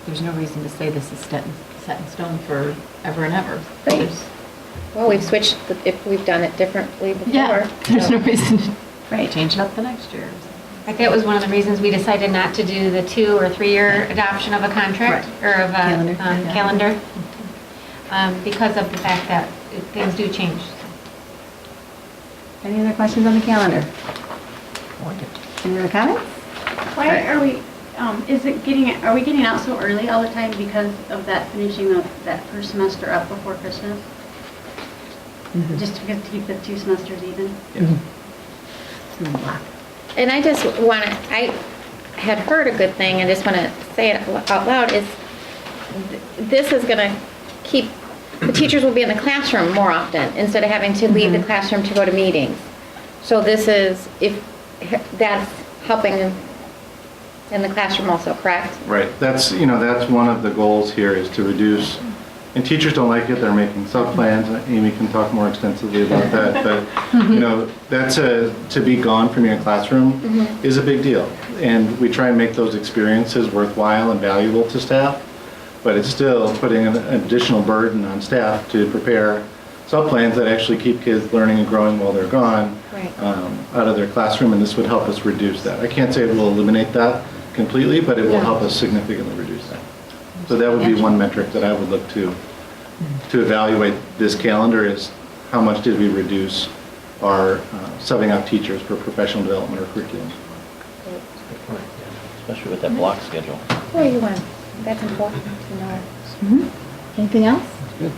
there's no reason to say this is set in stone for ever and ever. Right. Well, we've switched, if we've done it differently before. Yeah, there's so- no reason to change it up the next year. I think it was one of the reasons we decided not to do the 2 or 3 year adoption of a contract or of a calendar, because of the fact that things do change. Any other questions on the calendar? Any other comments? Why are we, are we getting out so early all the time because of that finishing that first semester up before Christmas? Just to keep the 2 semesters even? And I just want to, I had heard a good thing, I just want to say it out loud, is this is going to keep, the teachers will be in the classroom more often instead of having to leave the classroom to go to meetings. So this is, if that's helping in the classroom also, correct? Right, that's one of the goals here is to reduce, and teachers don't like it, they're making sub-plans, Amy can talk more extensively about that, but, that's to be gone from your classroom is a big deal. And we try and make those experiences worthwhile and valuable to staff, but it's still putting an additional burden on staff to prepare sub-plans that actually keep kids learning and growing while they're gone out of their classroom, and this would help us reduce that. I can't say it will eliminate that completely, but it will help us significantly reduce that. So that would be one metric that I would look to evaluate this calendar is how much did we reduce our subbing out teachers for professional development or curriculum. Especially with that block schedule. Where you went? That's important to know. Anything else? Good.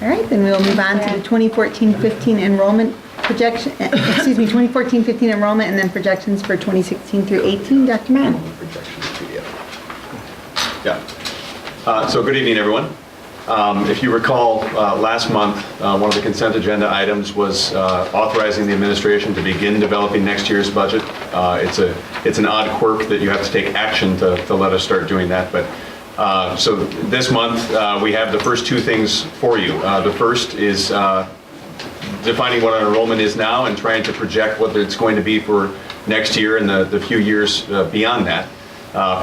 All right, then we will move on to the 2014-15 enrollment projection, 2014-15 enrollment and then projections for 2016 through 18. Dr. Mann. Yeah. So good evening, everyone. If you recall, last month, one of the consent agenda items was authorizing the administration to begin developing next year's budget. It's an odd quirk that you have to take action to let us start doing that, but So this month, we have the first two things for you. The first is defining what our enrollment is now and trying to project what it's going to be for next year and the few years beyond that.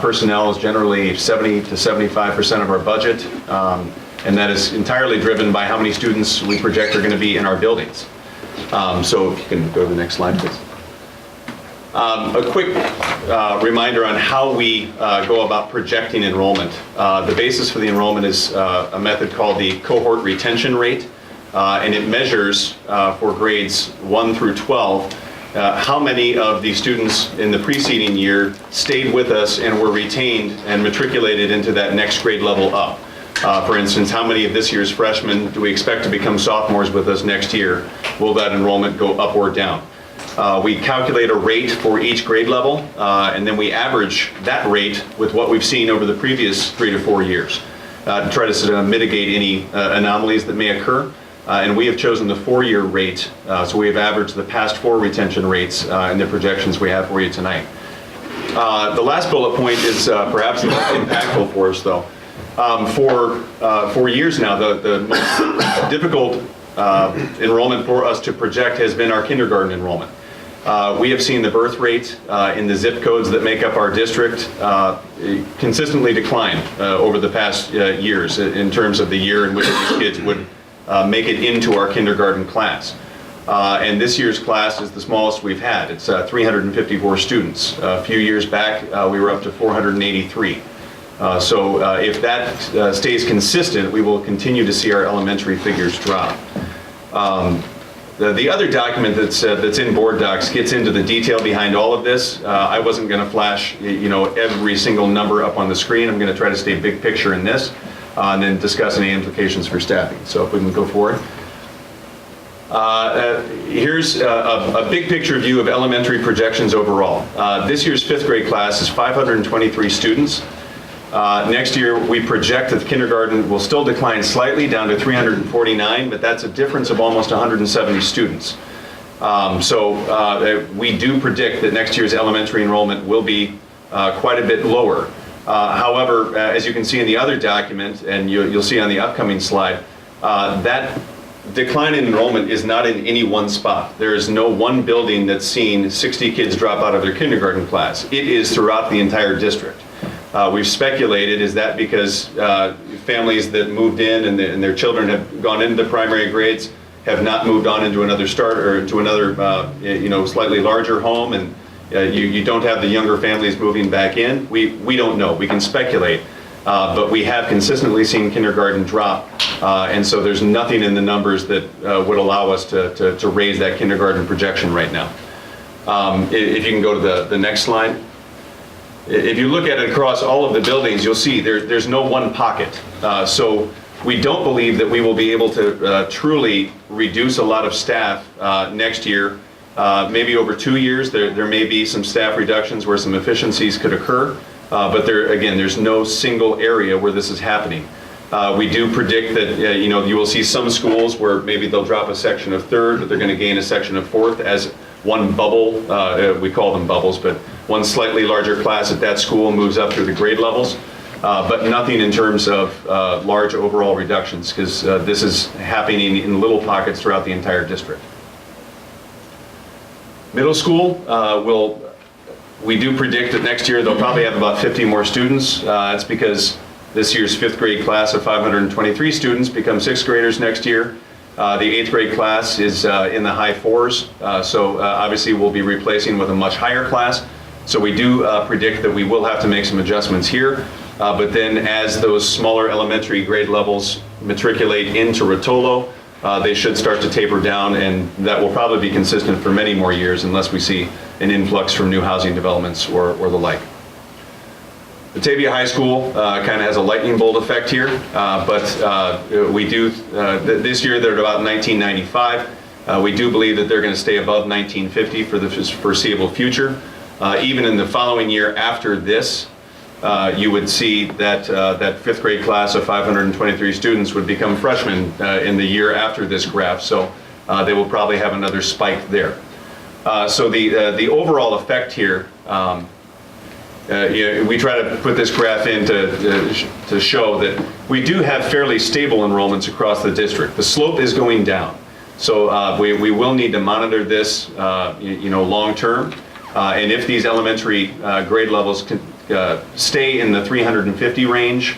Personnel is generally 70 to 75% of our budget, and that is entirely driven by how many students we project are going to be in our buildings. So if you can go to the next slide, please. A quick reminder on how we go about projecting enrollment. The basis for the enrollment is a method called the cohort retention rate, and it measures for grades 1 through 12 how many of the students in the preceding year stayed with us and were retained and matriculated into that next grade level up. For instance, how many of this year's freshmen do we expect to become sophomores with us next year? Will that enrollment go up or down? We calculate a rate for each grade level, and then we average that rate with what we've seen over the previous 3 to 4 years to try to sort of mitigate any anomalies that may occur. And we have chosen the 4-year rate, so we have averaged the past 4 retention rates in the projections we have for you tonight. The last bullet point is perhaps the most impactful for us, though. For years now, the most difficult enrollment for us to project has been our kindergarten enrollment. We have seen the birth rate in the zip codes that make up our district consistently decline over the past years in terms of the year in which these kids would make it into our kindergarten class. And this year's class is the smallest we've had. It's 354 students. A few years back, we were up to 483. So if that stays consistent, we will continue to see our elementary figures drop. The other document that's in board docs gets into the detail behind all of this. I wasn't going to flash every single number up on the screen. I'm going to try to stay big picture in this and then discuss any implications for staffing. So if we can go forward. Here's a big picture view of elementary projections overall. This year's 5th grade class is 523 students. Next year, we project that the kindergarten will still decline slightly down to 349, but that's a difference of almost 170 students. So we do predict that next year's elementary enrollment will be quite a bit lower. However, as you can see in the other document, and you'll see on the upcoming slide, that decline in enrollment is not in any one spot. There is no one building that's seen 60 kids drop out of their kindergarten class. It is throughout the entire district. We've speculated, is that because families that moved in and their children have gone into the primary grades have not moved on into another slightly larger home, and you don't have the younger families moving back in? We don't know. We can speculate. But we have consistently seen kindergarten drop, and so there's nothing in the numbers that would allow us to raise that kindergarten projection right now. If you can go to the next slide. If you look at it across all of the buildings, you'll see there's no one pocket. So we don't believe that we will be able to truly reduce a lot of staff next year. Maybe over 2 years, there may be some staff reductions where some efficiencies could occur. But there's no single area where this is happening. We do predict that you will see some schools where maybe they'll drop a section of 3rd, but they're going to gain a section of 4th as one bubble, we call them bubbles, but one slightly larger class at that school moves up through the grade levels, but nothing in terms of large overall reductions, because this is happening in little pockets throughout the entire district. Middle school we do predict that next year they'll probably have about 50 more students. That's because this year's 5th grade class of 523 students become 6th graders next year. The 8th grade class is in the high 4s, so obviously we'll be replacing with a much higher class. So we do predict that we will have to make some adjustments here. But then as those smaller elementary grade levels matriculate into Rotolo, they should start to taper down, and that will probably be consistent for many more years unless we see an influx from new housing developments or the like. Batavia High School kind of has a lightning bolt effect here, but we do, this year they're at about 1995. We do believe that they're going to stay above 1950 for the foreseeable future. Even in the following year after this, you would see that that 5th grade class of 523 students would become freshmen in the year after this graph, so they will probably have another spike there. So the overall effect here we try to put this graph in to show that we do have fairly stable enrollments across the district. The slope is going down. So we will need to monitor this, long term. And if these elementary grade levels can stay in the 350 range,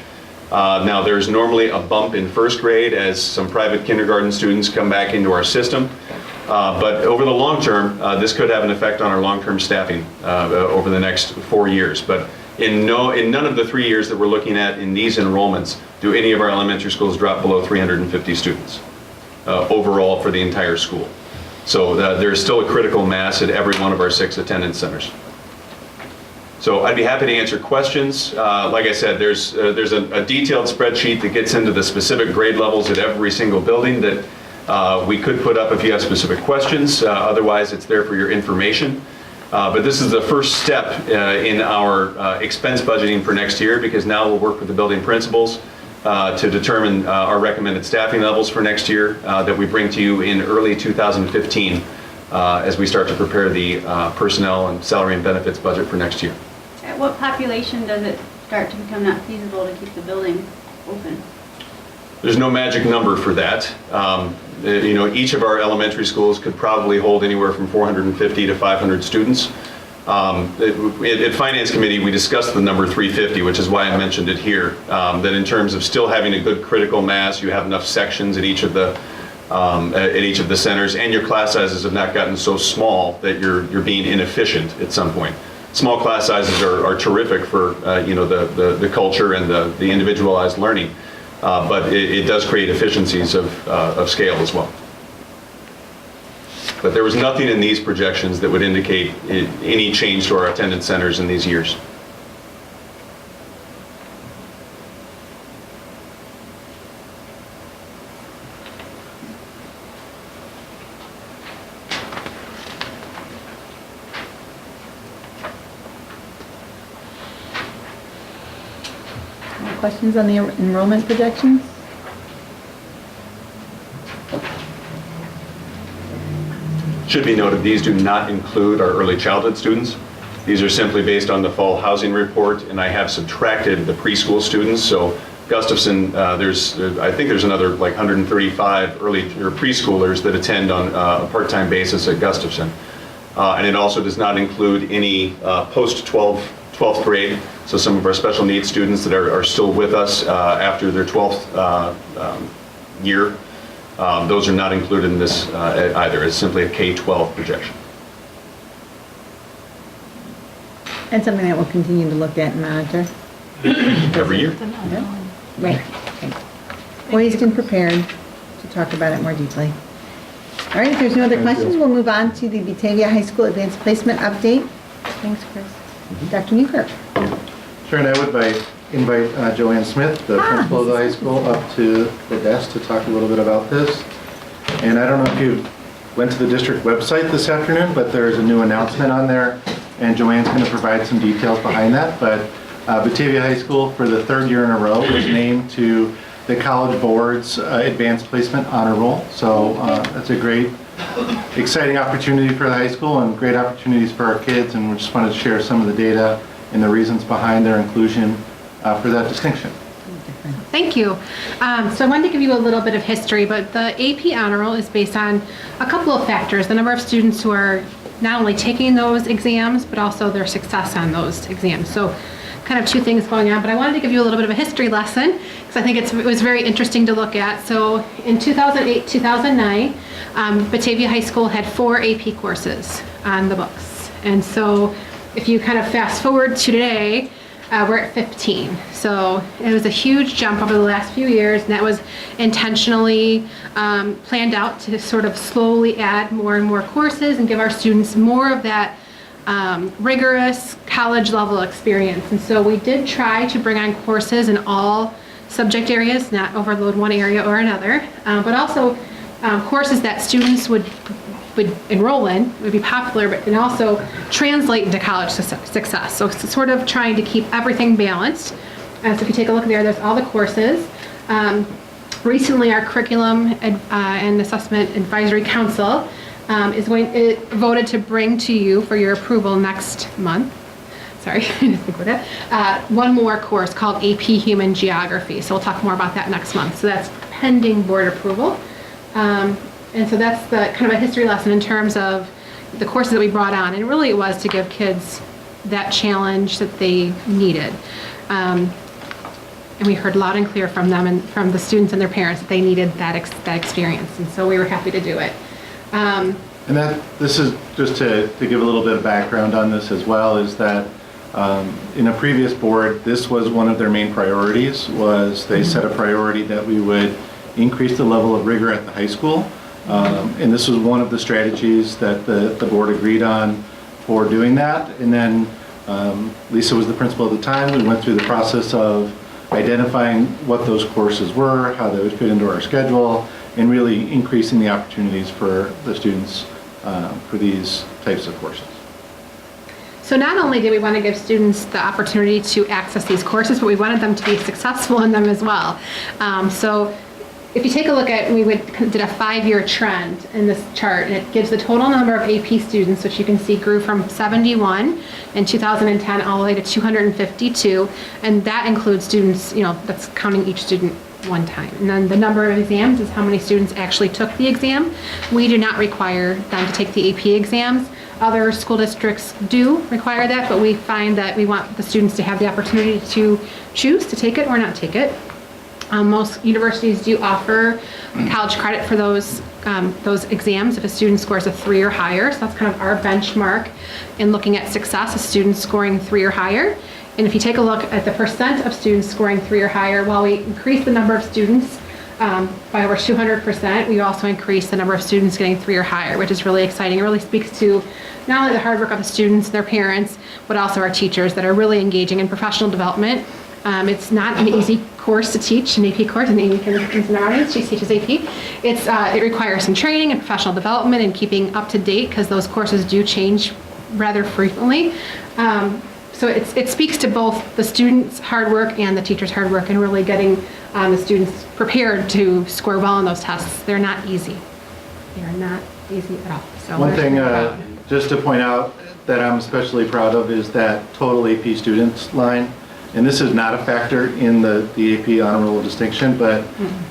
now there's normally a bump in first grade as some private kindergarten students come back into our system. But over the long term, this could have an effect on our long-term staffing over the next 4 years. But in none of the 3 years that we're looking at in these enrollments do any of our elementary schools drop below 350 students overall for the entire school. So there's still a critical mass at every one of our 6 attendance centers. So I'd be happy to answer questions. Like I said, there's a detailed spreadsheet that gets into the specific grade levels at every single building that we could put up if you have specific questions. Otherwise, it's there for your information. But this is the first step in our expense budgeting for next year, because now we'll work with the building principals to determine our recommended staffing levels for next year that we bring to you in early 2015 as we start to prepare the personnel and salary and benefits budget for next year. At what population does it start to become not feasible to keep the building open? There's no magic number for that. Each of our elementary schools could probably hold anywhere from 450 to 500 students. At Finance Committee, we discussed the number 350, which is why I mentioned it here. That in terms of still having a good critical mass, you have enough sections at each of the centers, and your class sizes have not gotten so small that you're being inefficient at some point. Small class sizes are terrific for the culture and the individualized learning, but it does create efficiencies of scale as well. But there was nothing in these projections that would indicate any change to our attendance centers in these years. Any questions on the enrollment projections? Should be noted, these do not include our early childhood students. These are simply based on the fall housing report, and I have subtracted the preschool students. So Gustafson, I think there's another like 135 early or preschoolers that attend on a part-time basis at Gustafson. And it also does not include any post-12th grade. So some of our special needs students that are still with us after their 12th year. Those are not included in this either. It's simply a K-12 projection. And something that we'll continue to look at and monitor. Every year. Yeah. Right. Poised and prepared to talk about it more deeply. All right, if there's no other questions, we'll move on to the Batavia High School Advanced Placement Update. Thanks, Chris. Dr. Newkirk. Sure, and I would invite Joanne Smith, the principal of the high school, up to the desk to talk a little bit about this. And I don't know if you went to the district website this afternoon, but there's a new announcement on there, and Joanne's going to provide some details behind that. But Batavia High School, for the 3rd year in a row, was named to the College Board's Advanced Placement Honor Roll. So that's a great, exciting opportunity for the high school and great opportunities for our kids, and we just wanted to share some of the data and the reasons behind their inclusion for that distinction. Thank you. So I wanted to give you a little bit of history, but the AP Honor Roll is based on a couple of factors. The number of students who are not only taking those exams, but also their success on those exams. So kind of two things going on, but I wanted to give you a little bit of a history lesson because I think it was very interesting to look at. So in 2008, 2009, Batavia High School had 4 AP courses on the books. And so if you kind of fast forward to today, we're at 15. So it was a huge jump over the last few years, and that was intentionally planned out to sort of slowly add more and more courses and give our students more of that rigorous college level experience. And so we did try to bring on courses in all subject areas, not overload one area or another, but also courses that students would enroll in, would be popular, but can also translate into college success. So it's sort of trying to keep everything balanced. So if you take a look there, there's all the courses. Recently, our Curriculum and Assessment Advisory Council voted to bring to you for your approval next month. So sorry, I didn't think with it. One more course called AP Human Geography. So we'll talk more about that next month. So that's pending board approval. And so that's the kind of a history lesson in terms of the courses that we brought on. And really it was to give kids that challenge that they needed. And we heard loud and clear from them and from the students and their parents that they needed that experience. And so we were happy to do it. And this is just to give a little bit of background on this as well, is that in a previous board, this was one of their main priorities, was they set a priority that we would increase the level of rigor at the high school. And this was one of the strategies that the board agreed on for doing that. And then Lisa was the principal at the time. We went through the process of identifying what those courses were, how they would fit into our schedule, and really increasing the opportunities for the students for these types of courses. So not only did we want to give students the opportunity to access these courses, but we wanted them to be successful in them as well. So if you take a look at, did a 5-year trend in this chart, and it gives the total number of AP students, which you can see grew from 71 in 2010 all the way to 252, and that includes students, that's counting each student one time. And then the number of exams is how many students actually took the exam. We do not require them to take the AP exams. Other school districts do require that, but we find that we want the students to have the opportunity to choose to take it or not take it. Most universities do offer college credit for those exams if a student scores a 3 or higher. So that's kind of our benchmark in looking at success, a student scoring 3 or higher. And if you take a look at the percent of students scoring 3 or higher, while we increase the number of students by over 200%, we also increase the number of students getting 3 or higher, which is really exciting. It really speaks to not only the hard work of the students, their parents, but also our teachers that are really engaging in professional development. It's not an easy course to teach, an AP course, and Amy is in our audience, she teaches AP. It requires some training and professional development and keeping up to date because those courses do change rather frequently. So it speaks to both the students' hard work and the teachers' hard work and really getting the students prepared to score well on those tests. They're not easy. They are not easy at all. So one thing just to point out that I'm especially proud of is that total AP students line. And this is not a factor in the AP honor roll distinction, but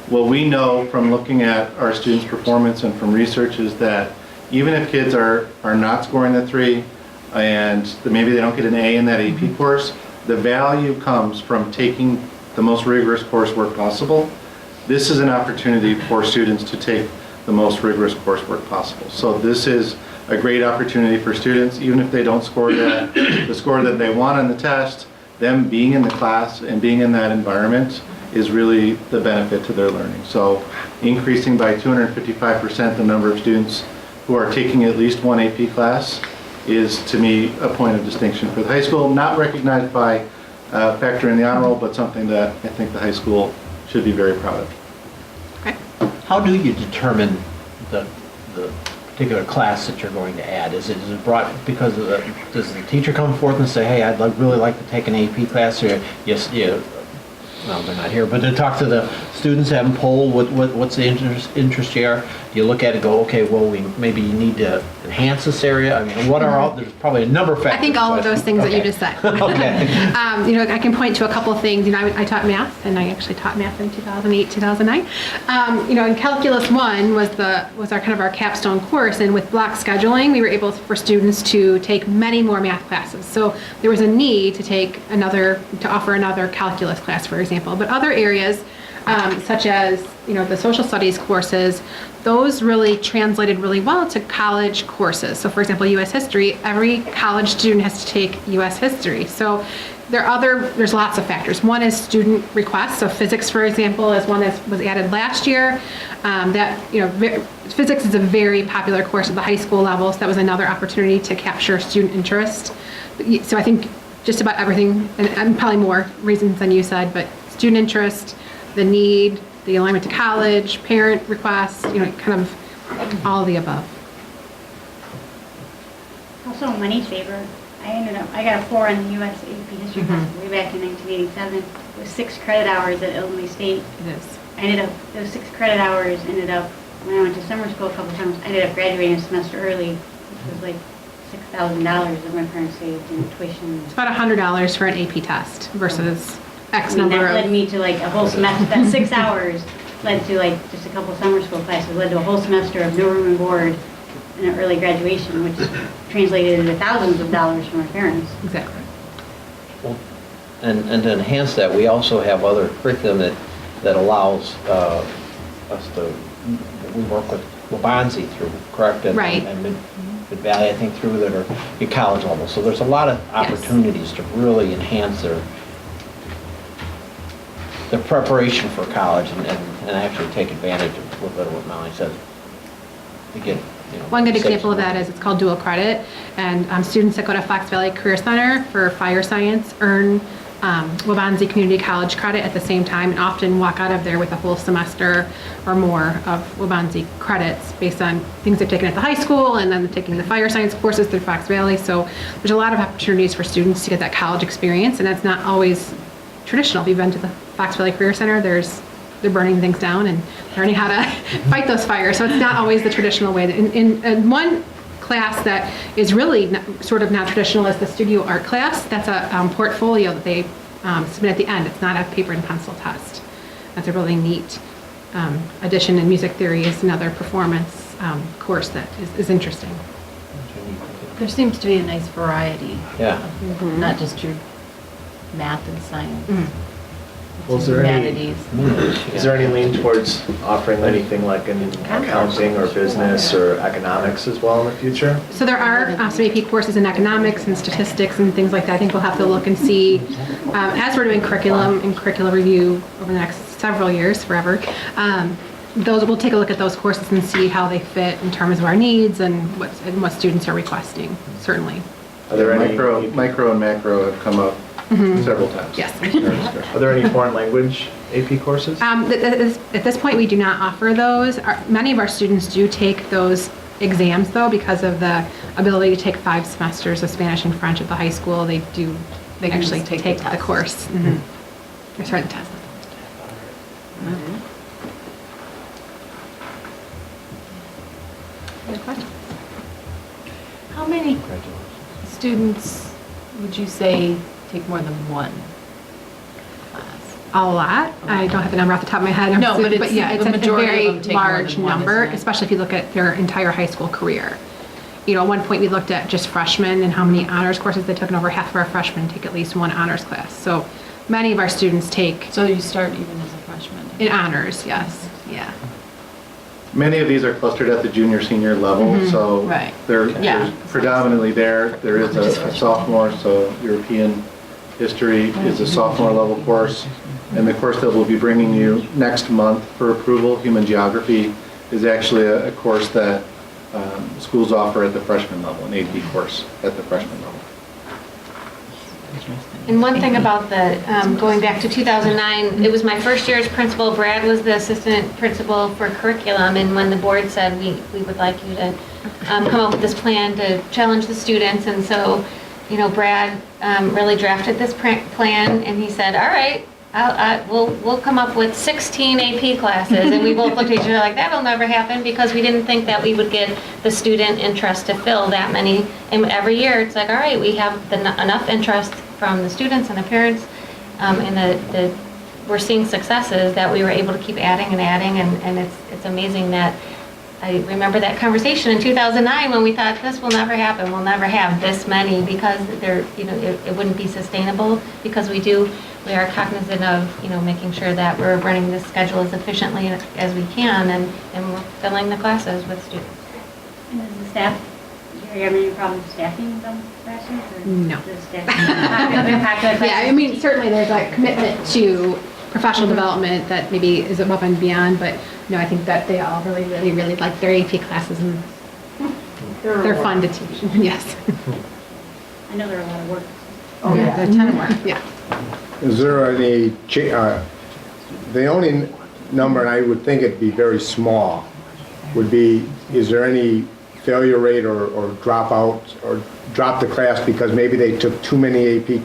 what we know from looking at our students' performance and from research is that even if kids are not scoring the 3 and maybe they don't get an A in that AP course, the value comes from taking the most rigorous coursework possible. This is an opportunity for students to take the most rigorous coursework possible. So this is a great opportunity for students, even if they don't score the score that they want on the test. Them being in the class and being in that environment is really the benefit to their learning. So increasing by 255% the number of students who are taking at least one AP class is, to me, a point of distinction for the high school, not recognized by factor in the honor roll, but something that I think the high school should be very proud of. How do you determine the particular class that you're going to add? Is it brought because does the teacher come forth and say, hey, I'd really like to take an AP class, or yes, well, they're not here, but to talk to the students, have them poll what's the interest here? Do you look at it and go, okay, well, we maybe need to enhance this area? I mean, what are all, there's probably a number of factors. I think all of those things that you just said. Okay. I can point to a couple of things. I taught math, and I actually taught math in 2008, 2009. In Calculus 1 was our kind of our capstone course, and with block scheduling, we were able for students to take many more math classes. So there was a need to offer another calculus class, for example. But other areas, such as the social studies courses, those really translated really well to college courses. So for example, U.S. history, every college student has to take U.S. history. So there's lots of factors. One is student requests. So physics, for example, is one that was added last year. Physics is a very popular course at the high school level, so that was another opportunity to capture student interest. So I think just about everything, and probably more reasons than you said, but student interest, the need, the alignment to college, parent requests, kind of all of the above. Also money saver. I got a 4 on the U.S. AP history class way back in 1987. It was 6 credit hours at Illinois State. It is. Those 6 credit hours ended up, when I went to summer school a couple times, I ended up graduating a semester early, which was like $6,000 that my parents saved in tuition. It's about $100 for an AP test versus X I mean, number that led of. me to like a whole semester, that 6 hours led to like just a couple summer school classes, led to a whole semester of no room and board and an early graduation, which translated into thousands of dollars for my parents. Exactly. And to enhance that, we also have other curriculum that allows us to, we work with Wabanzi through, correct? Right. And Mid Valley, I think, through that are at college level. So there's a lot of opportunities to really enhance their preparation for college and actually take advantage of a little bit of what Melanie said. To get, One good example of that is it's called dual credit, and students that go to Fox Valley Career Center for fire science earn Wabanzi Community College credit at the same time, and often walk out of there with a whole semester or more of Wabanzi credits based on things they've taken at the high school and then taking the fire science courses through Fox Valley. So there's a lot of opportunities for students to get that college experience, and that's not always traditional. If you've been to the Fox Valley Career Center, they're burning things down and learning how to fight those fires. So it's not always the traditional way. In one class that is really sort of not traditional is the studio art class. That's a portfolio that they submit at the end. It's not a paper and pencil test. That's a really neat addition. And music theory is another performance course that is interesting. There seems to be a nice variety. Yeah. Not just your math and science. Well, is there any lean towards offering anything like in accounting or business or economics as well in the future? So there are some AP courses in economics and statistics and things like that. I think we'll have to look and see, as we're doing curriculum and curricular review over the next several years, forever, we'll take a look at those courses and see how they fit in terms of our needs and what students are requesting, certainly. Are there micro and macro have come up several times? Yes. Are there any foreign language AP courses? At this point, we do not offer those. Many of our students do take those exams, though, because of the ability to take 5 semesters of Spanish and French at the high school. They actually take the course. Or sorry, the test. Other questions? How many students would you say take more than one class? A lot. I don't have the number off the top of my head. No, but it's yeah, it's the a majority very of them take more large than one, number, isn't it? especially if you look at their entire high school career. At one point we looked at just freshmen and how many honors courses they took, and over half of our freshmen take at least one honors class. So many of our students take. So you start even as a freshman? In honors, yes. Yeah. Many of these are clustered at the junior, senior level, so Right. they're predominantly there. There is a sophomore, so European history is a sophomore level course. And the course that we'll be bringing you next month for approval, human geography, is actually a course that schools offer at the freshman level, an AP course at the freshman level. And one thing about the, going back to 2009, it was my first year as principal. Brad was the assistant principal for curriculum, and when the board said we would like you to come up with this plan to challenge the students, and so, Brad really drafted this plan, and he said, all right, we'll come up with 16 AP classes, and we both looked at each other like, that'll never happen, because we didn't think that we would get the student interest to fill that many. And every year, it's like, all right, we have enough interest from the students and the parents, and we're seeing successes that we were able to keep adding and adding, and it's amazing that I remember that conversation in 2009 when we thought this will never happen. We'll never have this many, because it wouldn't be sustainable, because we are cognizant of making sure that we're running this schedule as efficiently as we can, and we're filling the classes with students. And is the staff, do you have any problems staffing them classes? Or No. does staff impact the Yeah, I mean, certainly there's a commitment to professional development that maybe is above and beyond, but no, I think that they all really, really, really like their AP classes, and they're fun to teach. Yes. I know they're a lot of work. Oh, yeah, they're a ton of work. Yeah. Is there any, the only number, and I would think it'd be very small, would be, is there any failure rate or dropout, or drop the class because maybe they took too many AP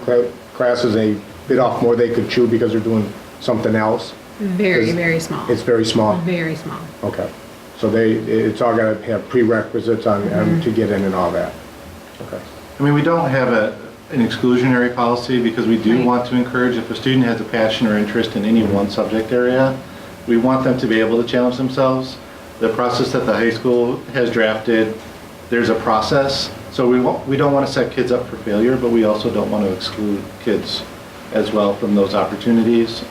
classes and they bit off more they could chew because they're doing something else? Very, very small. It's very small? Very small. Okay. So it's all got to have prerequisites on to get in and all that? Okay. I mean, we don't have an exclusionary policy because we do want to encourage, if a student has a passion or interest in any one subject area, we want them to be able to challenge themselves. The process that the high school has drafted, there's a process. So we don't want to set kids up for failure, but we also don't want to exclude kids as well from those opportunities.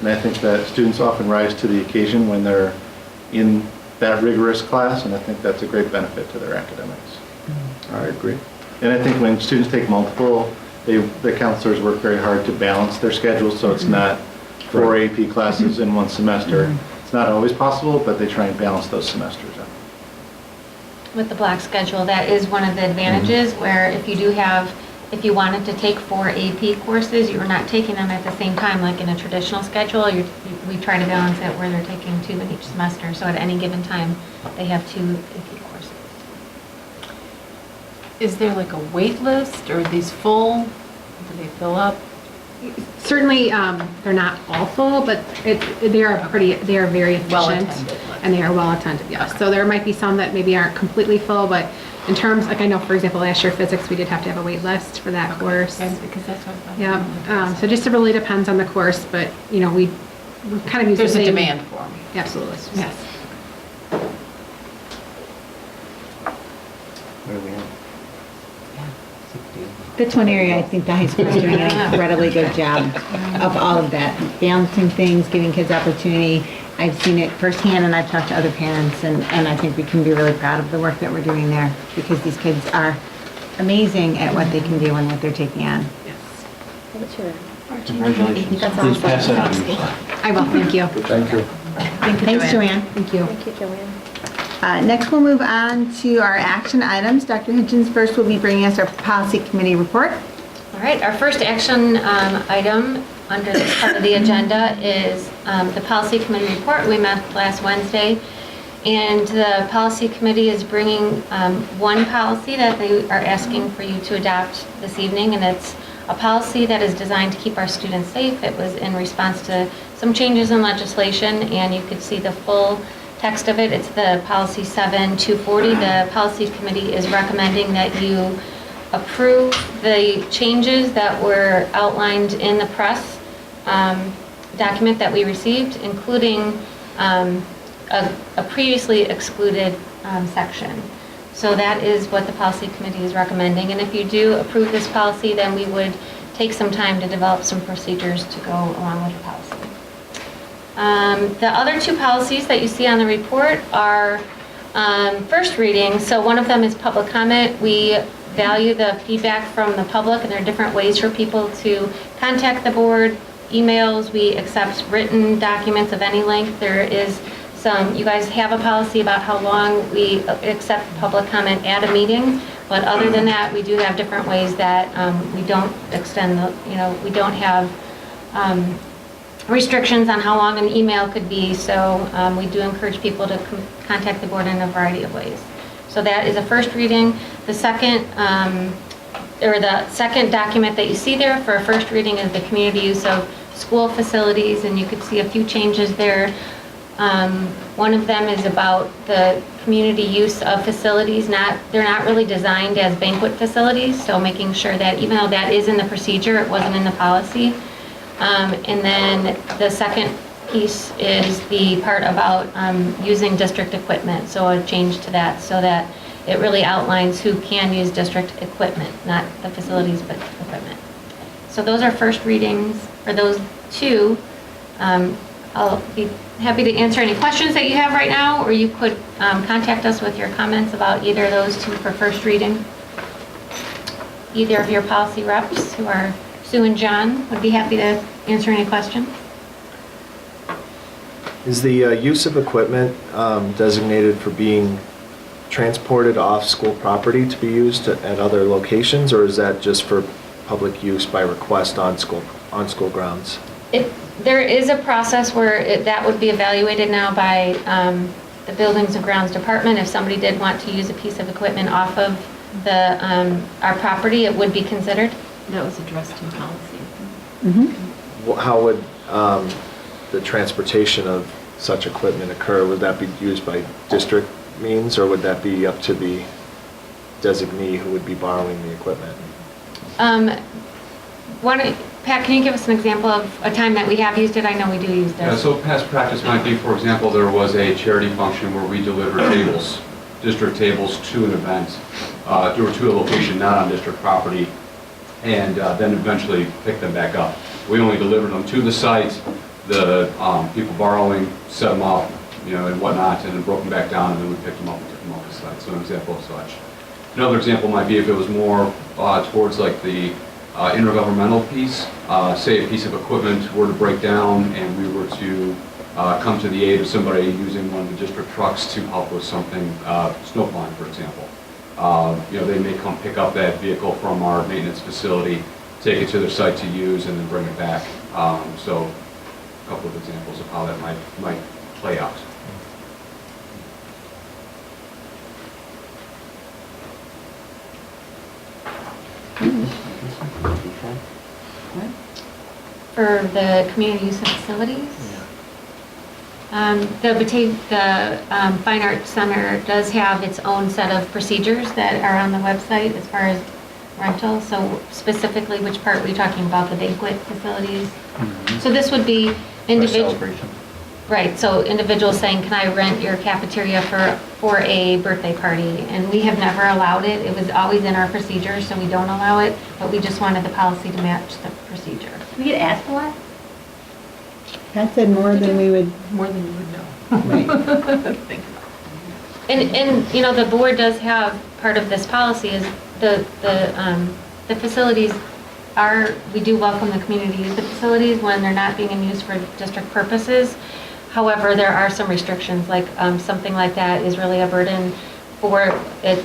And I think that students often rise to the occasion when they're in that rigorous class, and I think that's a great benefit to their academics. I agree. And I think when students take multiple, the counselors work very hard to balance their schedules so it's not 4 AP classes in one semester. It's not always possible, but they try and balance those semesters out. With the block schedule, that is one of the advantages where if you wanted to take 4 AP courses, you are not taking them at the same time like in a traditional schedule. We try to balance it where they're taking 2 in each semester, so at any given time, they have 2 AP courses. Is there like a wait list, or are these full? Do they fill up? Certainly, they're not all full, but they are very efficient. Well-attended. And they are well attended, yes. So there might be some that maybe aren't completely full, but in terms, like I know, for example, last year physics, we did have to have a wait list for that course. Because that's what I thought. Yeah, so just it really depends on the course, but, you know, we kind of use the There's a same. demand for them. Absolutely, yes. What do we have? That's one area I think the high school is doing an incredibly good job of all of that, balancing things, giving kids opportunity. I've seen it firsthand, and I've talked to other parents, and I think we can be really proud of the work that we're doing there, because these kids are amazing at what they can do and what they're taking on. Congratulations. That's Please awesome. pass it on to your son. I will, thank you. Thank you. Thanks, Joanne. Thank you. Thank you, Joanne. Next, we'll move on to our action items. Dr. Hitchens first will be bringing us our policy committee report. All right, our first action item under this part of the agenda is the policy committee report. We met last Wednesday, and the policy committee is bringing one policy that they are asking for you to adopt this evening, and it's a policy that is designed to keep our students safe. It was in response to some changes in legislation, and you could see the full text of it. It's the policy 7240. The policy committee is recommending that you approve the changes that were outlined in the press document that we received, including a previously excluded section. So that is what the policy committee is recommending. And if you do approve this policy, then we would take some time to develop some procedures to go along with the policy. The other 2 policies that you see on the report are first reading. So one of them is public comment. We value the feedback from the public, and there are different ways for people to contact the board. Emails, we accept written documents of any length. There is you guys have a policy about how long we accept public comment at a meeting, but other than that, we do have different ways that we don't extend we don't have restrictions on how long an email could be, so we do encourage people to contact the board in a variety of ways. So that is a first reading. The second document that you see there for a first reading is the community use of school facilities, and you could see a few changes there. One of them is about the community use of facilities. They're not really designed as banquet facilities, so making sure that even though that is in the procedure, it wasn't in the policy. And then the second piece is the part about using district equipment, so a change to that so that it really outlines who can use district equipment, not the facilities, but equipment. So those are first readings for those 2. I'll be happy to answer any questions that you have right now, or you could contact us with your comments about either of those 2 for first reading. Either of your policy reps, who are Sue and John, would be happy to answer any questions. Is the use of equipment designated for being transported off school property to be used at other locations, or is that just for public use by request on school grounds? There is a process where that would be evaluated now by the Buildings and Grounds Department. If somebody did want to use a piece of equipment off of our property, it would be considered. That was addressed in policy. How would the transportation of such equipment occur? Would that be used by district means, or would that be up to the designee who would be borrowing the equipment? Pat, can you give us an example of a time that we have used it? I know we do use Yeah, this. so past practice might be, for example, there was a charity function where we delivered tables, district tables to an event, or to a location not on district property, and then eventually picked them back up. We only delivered them to the site, the people borrowing set them up, and whatnot, and then broke them back down, and then we picked them up and took them off the site. So an example of such. Another example might be if it was more towards like the intergovernmental piece, say a piece of equipment were to break down and we were to come to the aid of somebody using one of the district trucks to help with something, snow plowing, for example. They may come pick up that vehicle from our maintenance facility, take it to their site to use, and then bring it back. So a couple of examples of how that might play out. For the community use of facilities? The Fine Arts Center does have its own set of procedures that are on the website as far as rental. So specifically, which part were you talking about, the banquet facilities? So this would be individual. Right, so individuals saying, can I rent your cafeteria for a birthday party? And we have never allowed it. It was always in our procedures, so we don't allow it, but we just wanted the policy to match the procedure. We get asked a lot? Pat said more than we would. More than you would know. Think about it. And the board does have, part of this policy is the facilities we do welcome the community to use the facilities when they're not being in use for district purposes. However, there are some restrictions, like something like that is really a burden for the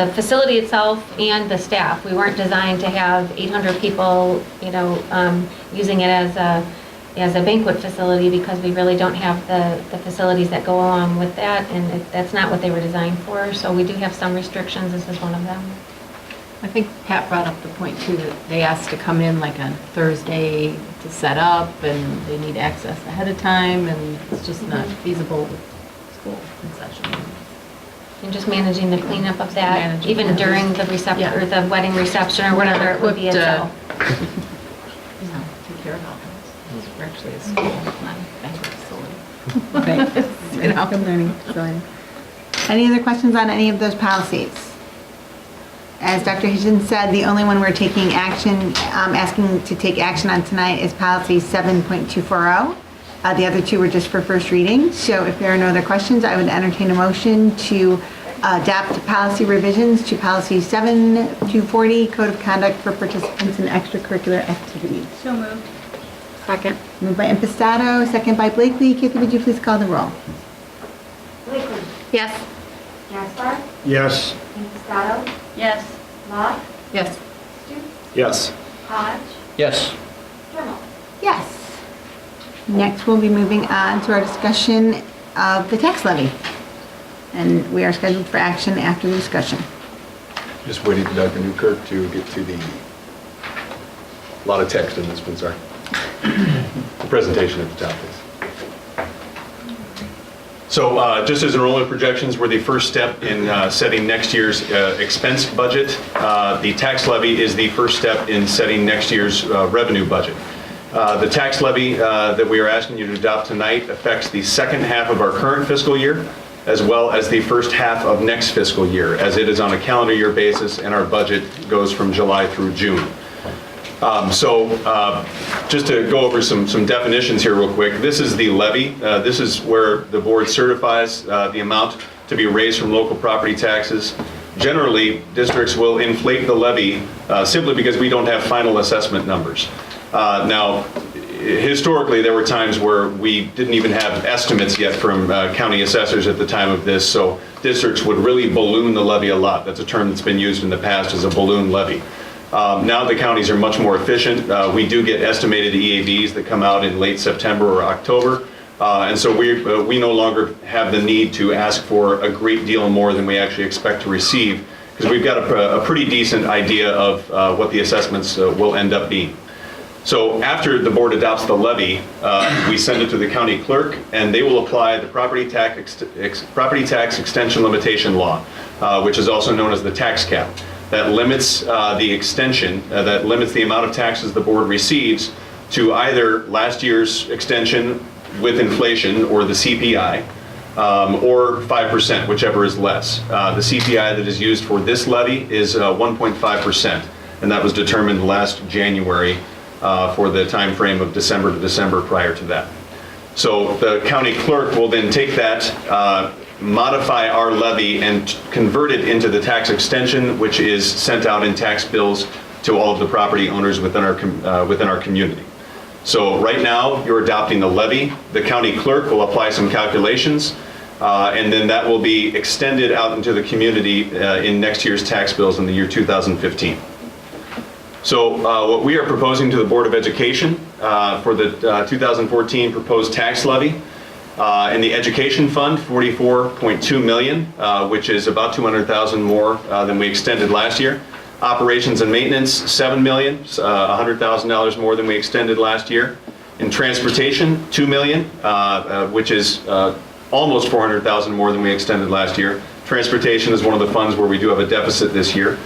facility itself and the staff. We weren't designed to have 800 people, using it as a banquet facility because we really don't have the facilities that go along with that, and that's not what they were designed for. So we do have some restrictions. This is one of them. I think Pat brought up the point too, that they asked to come in like on Thursday to set up, and they need access ahead of time, and it's just not feasible with school in session. And just managing the cleanup of that, Managing even that. during the reception, Yeah. or the wedding reception, or whatever it would be itself. Take care of all this. We're actually a school, not a banquet facility. Good learning facility. Any other questions on any of those policies? As Dr. Hitchens said, the only one we're taking action, asking to take action on tonight is policy 7.240. The other two were just for first reading. So if there are no other questions, I would entertain a motion to adopt policy revisions to policy 7.240, Code of Conduct for Participants in Extracurricular Activities. So moved. Second. Moved by Impastato, second by Blakely. Kathy, would you please call the roll? Blakely. Yes. Gaspar. Yes. Impastato. Yes. Lot. Yes. Stupi. Yes. Hodge. Yes. Dremel. Yes. Next, we'll be moving on to our discussion of the tax levy. And we are scheduled for action after the discussion. Just waiting for Dr. Newkirk to get to a lot of text in this one, sorry. The presentation at the top, please. So just as enrollment projections were the first step in setting next year's expense budget, the tax levy is the first step in setting next year's revenue budget. The tax levy that we are asking you to adopt tonight affects the second half of our current fiscal year, as well as the first half of next fiscal year, as it is on a calendar year basis and our budget goes from July through June. Just to go over some definitions here real quick, this is the levy. This is where the board certifies the amount to be raised from local property taxes. Generally, districts will inflate the levy simply because we don't have final assessment numbers. Now, historically, there were times where we didn't even have estimates yet from county assessors at the time of this, so districts would really balloon the levy a lot. That's a term that's been used in the past as a balloon levy. Now the counties are much more efficient. We do get estimated EAVs that come out in late September or October, and so we no longer have the need to ask for a great deal more than we actually expect to receive, because we've got a pretty decent idea of what the assessments will end up being. So after the board adopts the levy, we send it to the county clerk, and they will apply the property tax extension limitation law, which is also known as the tax cap. That limits the extension, that limits the amount of taxes the board receives to either last year's extension with inflation or the CPI, or 5%, whichever is less. The CPI that is used for this levy is 1.5%, and that was determined last January for the time frame of December to December prior to that. So the county clerk will then take that, modify our levy, and convert it into the tax extension, which is sent out in tax bills to all of the property owners within our community. So right now, you're adopting the levy. The county clerk will apply some calculations, and then that will be extended out into the community in next year's tax bills in the year 2015. So what we are proposing to the Board of Education for the 2014 proposed tax levy, in the education fund, $44.2 million, which is about $200,000 more than we extended last year. Operations and maintenance, $7 million, $100,000 more than we extended last year. In transportation, $2 million, which is almost $400,000 more than we extended last year. Transportation is one of the funds where we do have a deficit this year.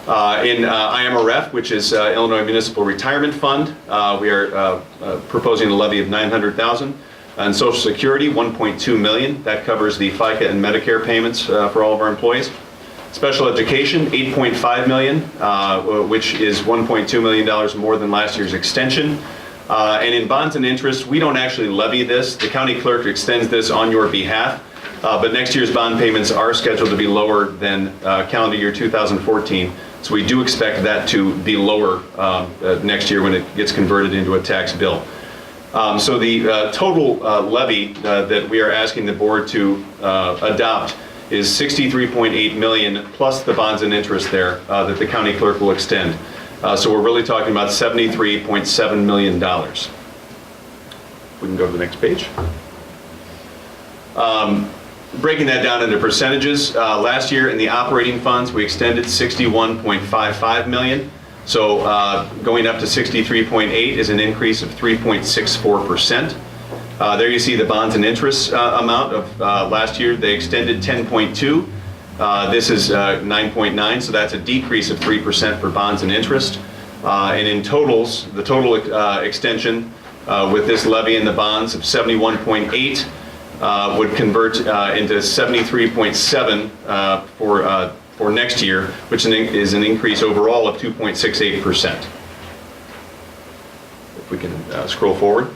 In IMRF, which is Illinois Municipal Retirement Fund, we are proposing a levy of $900,000. On Social Security, $1.2 million. That covers the FICA and Medicare payments for all of our employees. Special education, $8.5 million, which is $1.2 million more than last year's extension. And in bonds and interest, we don't actually levy this. The county clerk extends this on your behalf. But next year's bond payments are scheduled to be lower than calendar year 2014. So we do expect that to be lower next year when it gets converted into a tax bill. So the total levy that we are asking the board to adopt is $63.8 million plus the bonds and interest there that the county clerk will extend. So we're really talking about $73.7 million. We can go to the next page. Breaking that down into percentages, last year in the operating funds, we extended $61.55 million. So going up to 63.8 is an increase of 3.64%. There you see the bonds and interest amount of last year. They extended 10.2. This is 9.9, so that's a decrease of 3% for bonds and interest. And in totals, the total extension with this levy and the bonds of 71.8 would convert into 73.7 for next year, which is an increase overall of 2.68%. If we can scroll forward.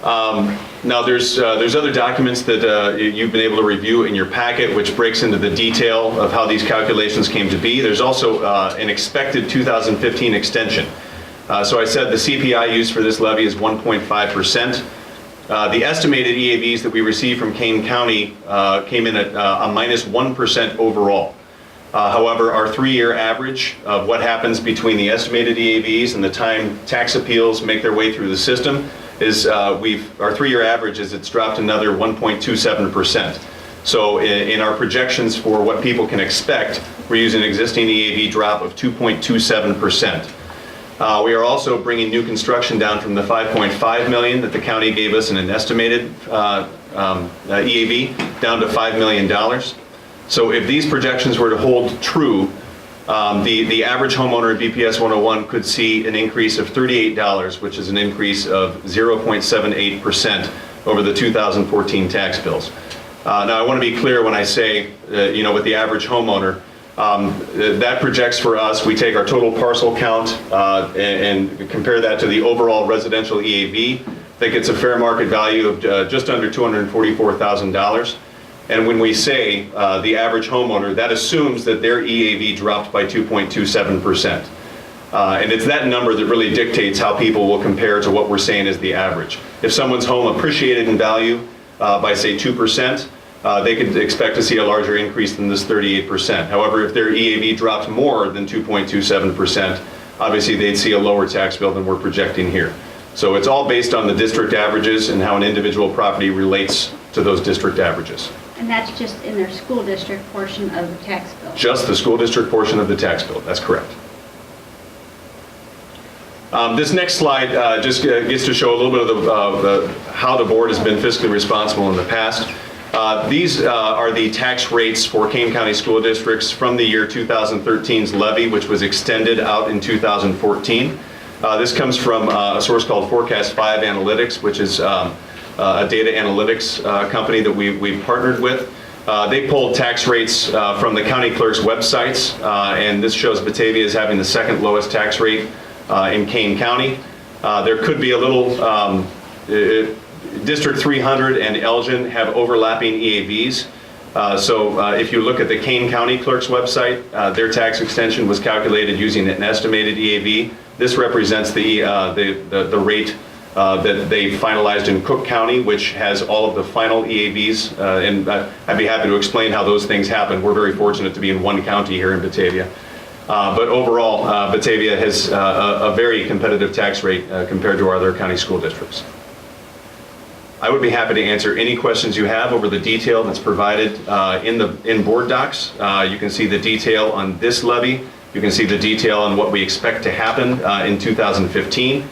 Now there's other documents that you've been able to review in your packet, which breaks into the detail of how these calculations came to be. There's also an expected 2015 extension. So I said the CPI used for this levy is 1.5%. The estimated EAVs that we received from Kane County came in at a minus 1% overall. However, our 3-year average of what happens between the estimated EAVs and the time tax appeals make their way through the system is our 3-year average is it's dropped another 1.27%. So in our projections for what people can expect, we're using an existing EAV drop of 2.27%. We are also bringing new construction down from the $5.5 million that the county gave us in an estimated EAV down to $5 million. So if these projections were to hold true, the average homeowner in BPS 101 could see an increase of $38, which is an increase of 0.78% over the 2014 tax bills. Now I want to be clear when I say, with the average homeowner, that projects for us, we take our total parcel count and compare that to the overall residential EAV. I think it's a fair market value of just under $244,000. And when we say the average homeowner, that assumes that their EAV dropped by 2.27%. And it's that number that really dictates how people will compare to what we're saying is the average. If someone's home appreciated in value by, say, 2%, they could expect to see a larger increase than this 38%. However, if their EAV dropped more than 2.27%, obviously they'd see a lower tax bill than we're projecting here. So it's all based on the district averages and how an individual property relates to those district averages. And that's just in their school district portion of the tax bill? Just the school district portion of the tax bill, that's correct. This next slide just gets to show a little bit of how the board has been fiscally responsible in the past. These are the tax rates for Kane County school districts from the year 2013's levy, which was extended out in 2014. This comes from a source called Forecast 5 Analytics, which is a data analytics company that we've partnered with. They pulled tax rates from the county clerk's websites, and this shows Batavia as having the second lowest tax rate in Kane County. There could be a little, District 300 and Elgin have overlapping EAVs. So if you look at the Kane County clerk's website, their tax extension was calculated using an estimated EAV. This represents the rate that they finalized in Cook County, which has all of the final EAVs, and I'd be happy to explain how those things happen. We're very fortunate to be in one county here in Batavia. But overall, Batavia has a very competitive tax rate compared to our other county school districts. I would be happy to answer any questions you have over the detail that's provided in board docs. You can see the detail on this levy. You can see the detail on what we expect to happen in 2015.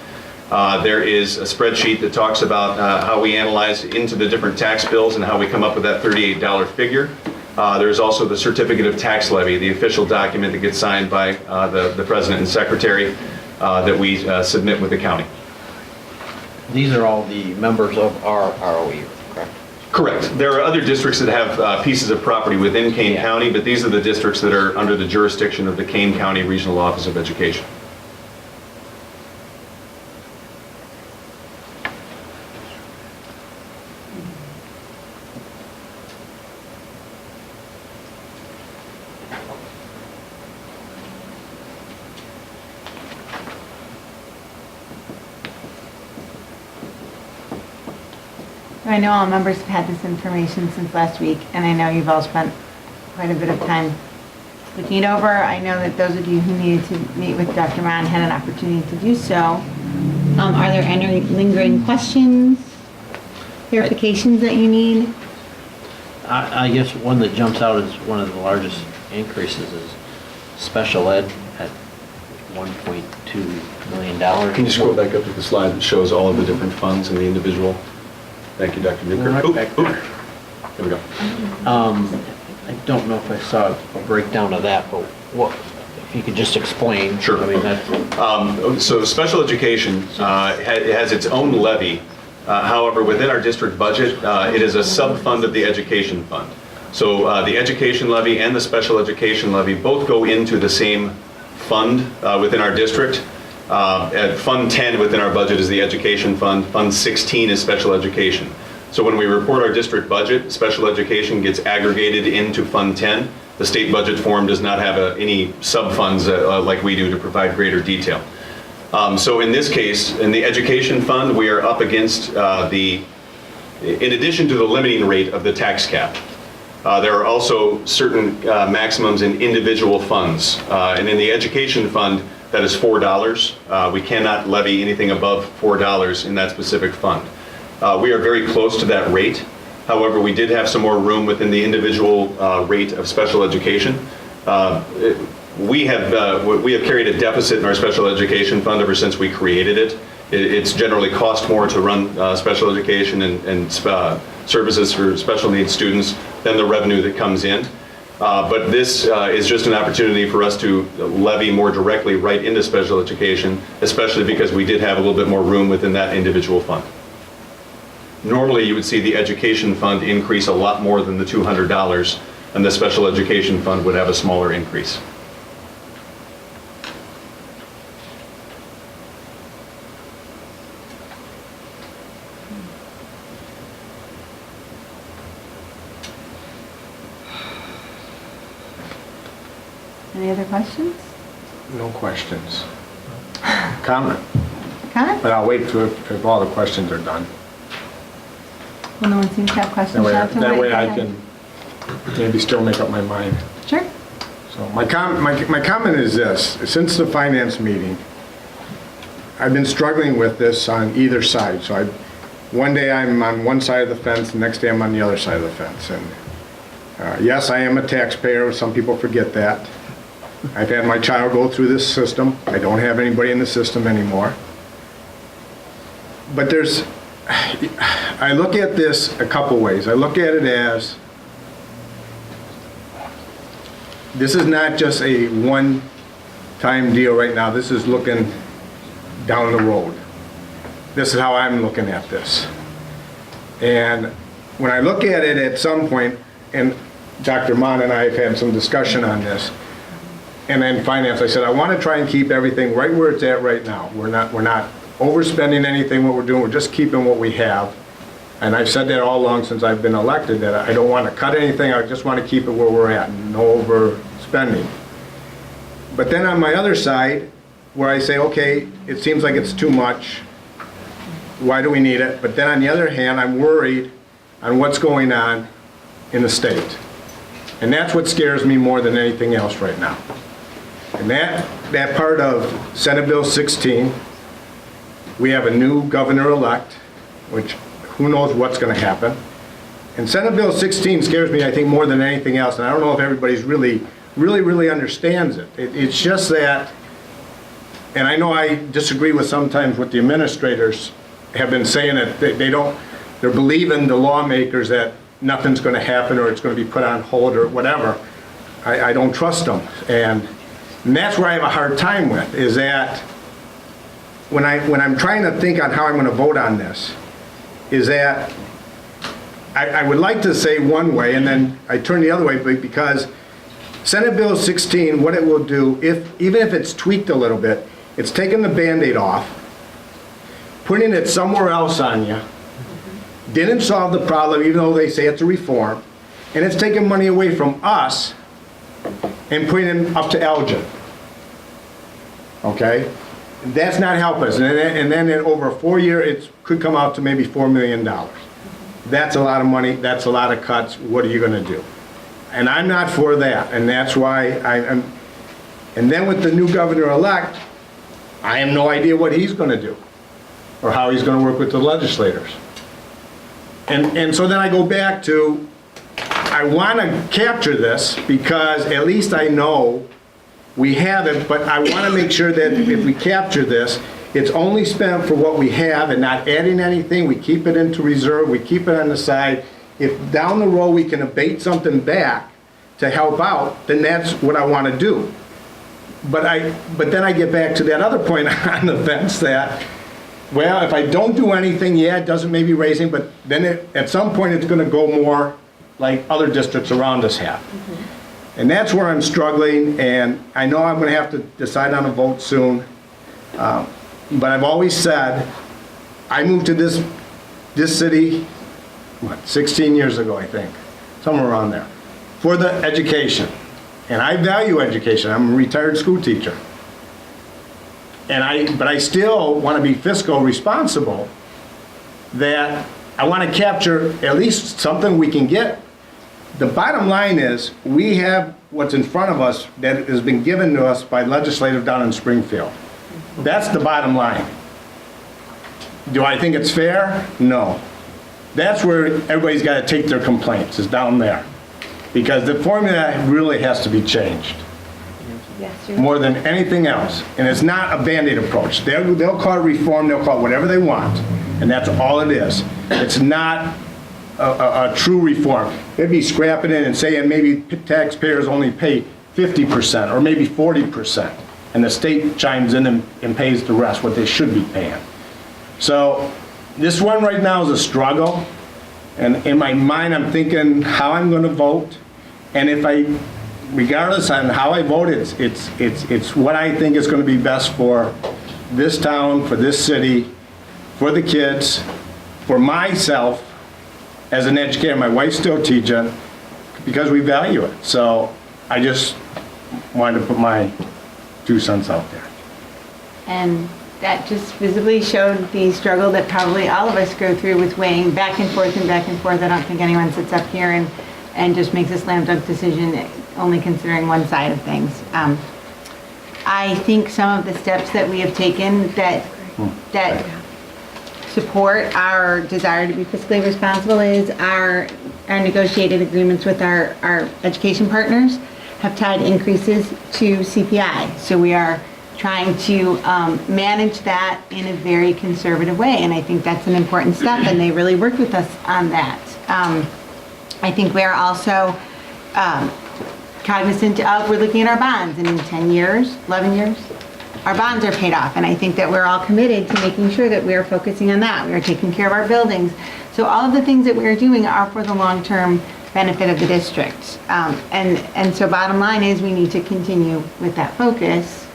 There is a spreadsheet that talks about how we analyze into the different tax bills and how we come up with that $38 figure. There's also the certificate of tax levy, the official document that gets signed by the president and secretary that we submit with the county. These are all the members of our ROE, correct? Correct. There are other districts that have pieces of property within Kane County, but these are the districts that are under the jurisdiction of the Kane County Regional Office of Education. I know all members have had this information since last week, and I know you've all spent quite a bit of time looking it over. I know that those of you who needed to meet with Dr. Mon had an opportunity to do so. Are there any lingering questions, clarifications that you need? I guess one that jumps out as one of the largest increases is special ed at $1.2 million. Can you scroll back up to the slide that shows all of the different funds and the individual? Thank you, Dr. Newkirk. There we go. I don't know if I saw a breakdown of that, but what, if you could just explain. Sure. I mean, that's... So special education has its own levy. However, within our district budget, it is a sub-fund of the education fund. So the education levy and the special education levy both go into the same fund within our district. At Fund 10 within our budget is the education fund. Fund 16 is special education. So when we report our district budget, special education gets aggregated into Fund 10. The state budget form does not have any sub-funds like we do to provide greater detail. So in this case, in the education fund, we are up against in addition to the limiting rate of the tax cap, there are also certain maximums in individual funds. And in the education fund, that is $4. We cannot levy anything above $4 in that specific fund. We are very close to that rate. However, we did have some more room within the individual rate of special education. We have carried a deficit in our special education fund ever since we created it. It's generally cost more to run special education and services for special needs students than the revenue that comes in. But this is just an opportunity for us to levy more directly right into special education, especially because we did have a little bit more room within that individual fund. Normally, you would see the education fund increase a lot more than the $200, and the special education fund would have a smaller increase. Any other questions? No questions. Comment. Comment? But I'll wait if all the questions are done. Well, no one seems to have questions. That way I can maybe still make up my mind. Sure. So my comment is this. Since the finance meeting, I've been struggling with this on either side. So one day I'm on one side of the fence, the next day I'm on the other side of the fence. And yes, I am a taxpayer. Some people forget that. I've had my child go through this system. I don't have anybody in the system anymore. But I look at this a couple ways. I look at it as, this is not just a one-time deal right now. This is looking down the road. This is how I'm looking at this. And when I look at it at some point, and Dr. Mon and I have had some discussion on this, and then finance, I said, I want to try and keep everything right where it's at right now. We're not overspending anything, what we're doing, we're just keeping what we have. And I've said that all along since I've been elected, that I don't want to cut anything, I just want to keep it where we're at, no overspending. But then on my other side, where I say, okay, it seems like it's too much, why do we need it? But then on the other hand, I'm worried on what's going on in the state. And that's what scares me more than anything else right now. And that part of Senate Bill 16, we have a new governor-elect, which who knows what's going to happen. And Senate Bill 16 scares me, I think, more than anything else. And I don't know if everybody's really understands it. It's just that, and I know I disagree with sometimes what the administrators have been saying, that they're believing the lawmakers that nothing's going to happen or it's going to be put on hold or whatever. I don't trust them. And that's where I have a hard time with, is that when I'm trying to think on how I'm going to vote on this, is that I would like to say one way and then I turn the other way, because Senate Bill 16, what it will do, even if it's tweaked a little bit, it's taking the Band-Aid off, putting it somewhere else on you, didn't solve the problem even though they say it's a reform, and it's taking money away from us and putting it up to Elgin. Okay? That's not helping us. And then over a 4-year, it could come out to maybe $4 million. That's a lot of money. That's a lot of cuts. What are you going to do? And I'm not for that. And that's why and then with the new governor-elect, I have no idea what he's going to do or how he's going to work with the legislators. And so then I go back to, I want to capture this because at least I know we have it, but I want to make sure that if we capture this, it's only spent for what we have and not adding anything. We keep it into reserve, we keep it on the side. If down the road we can abate something back to help out, then that's what I want to do. But then I get back to that other point on the fence that, well, if I don't do anything, yeah, it doesn't maybe raise it, but then at some point it's going to go more like other districts around us have. And that's where I'm struggling, and I know I'm going to have to decide on a vote soon. But I've always said, I moved to this city, what, 16 years ago, I think, somewhere around there, for the education. And I value education. I'm a retired school teacher. But I still want to be fiscal responsible, that I want to capture at least something we can get. The bottom line is, we have what's in front of us that has been given to us by legislative down in Springfield. That's the bottom line. Do I think it's fair? No. That's where everybody's got to take their complaints, is down there. Because the formula really has to be changed. More than anything else. And it's not a Band-Aid approach. They'll call it reform, they'll call it whatever they want. And that's all it is. It's not a true reform. They'd be scrapping it and saying maybe taxpayers only pay 50% or maybe 40%. And the state chimes in and pays the rest, what they should be paying. So this one right now is a struggle. And in my mind, I'm thinking how I'm going to vote. And regardless on how I vote, it's what I think is going to be best for this town, for this city, for the kids, for myself as an educator. My wife's still teaching because we value it. So I just wanted to put my 2 cents out there. And that just visibly showed the struggle that probably all of us go through with weighing back and forth and back and forth. I don't think anyone sits up here and just makes a slam dunk decision only considering one side of things. I think some of the steps that we have taken that support our desire to be fiscally responsible is our negotiated agreements with our education partners. have tied increases to CPI. So we are trying to manage that in a very conservative way, and I think that's an important step, and they really worked with us on that. I think we are also cognizant of, we're looking at our bonds, and in 10 years, 11 years, our bonds are paid off, and I think that we're all committed to making sure that we are focusing on that. We are taking care of our buildings. So all of the things that we are doing are for the long-term benefit of the district. And so bottom line is we need to continue with that focus.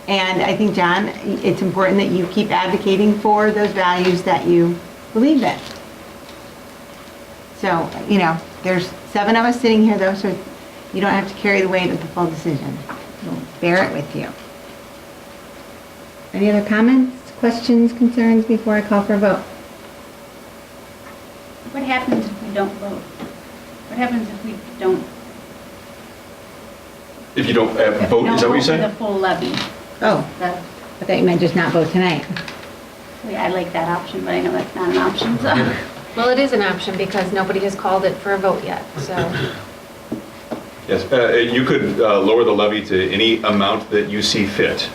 And I think, John, it's important that you keep advocating for those values that you believe in. So, you know, there's 7 of us sitting here though, so you don't have to carry the weight of the full decision. We'll bear it with you. Any other comments, questions, concerns before I call for a vote? What happens if we don't vote? What happens if we don't? If you don't vote, is that what you The said? full levy. Oh, I thought you meant just not vote tonight. I like that option, but I know that's not an option, so. Well, it is an option because nobody has called it for a vote yet, so. Yes, you could lower the levy to any amount that you see fit.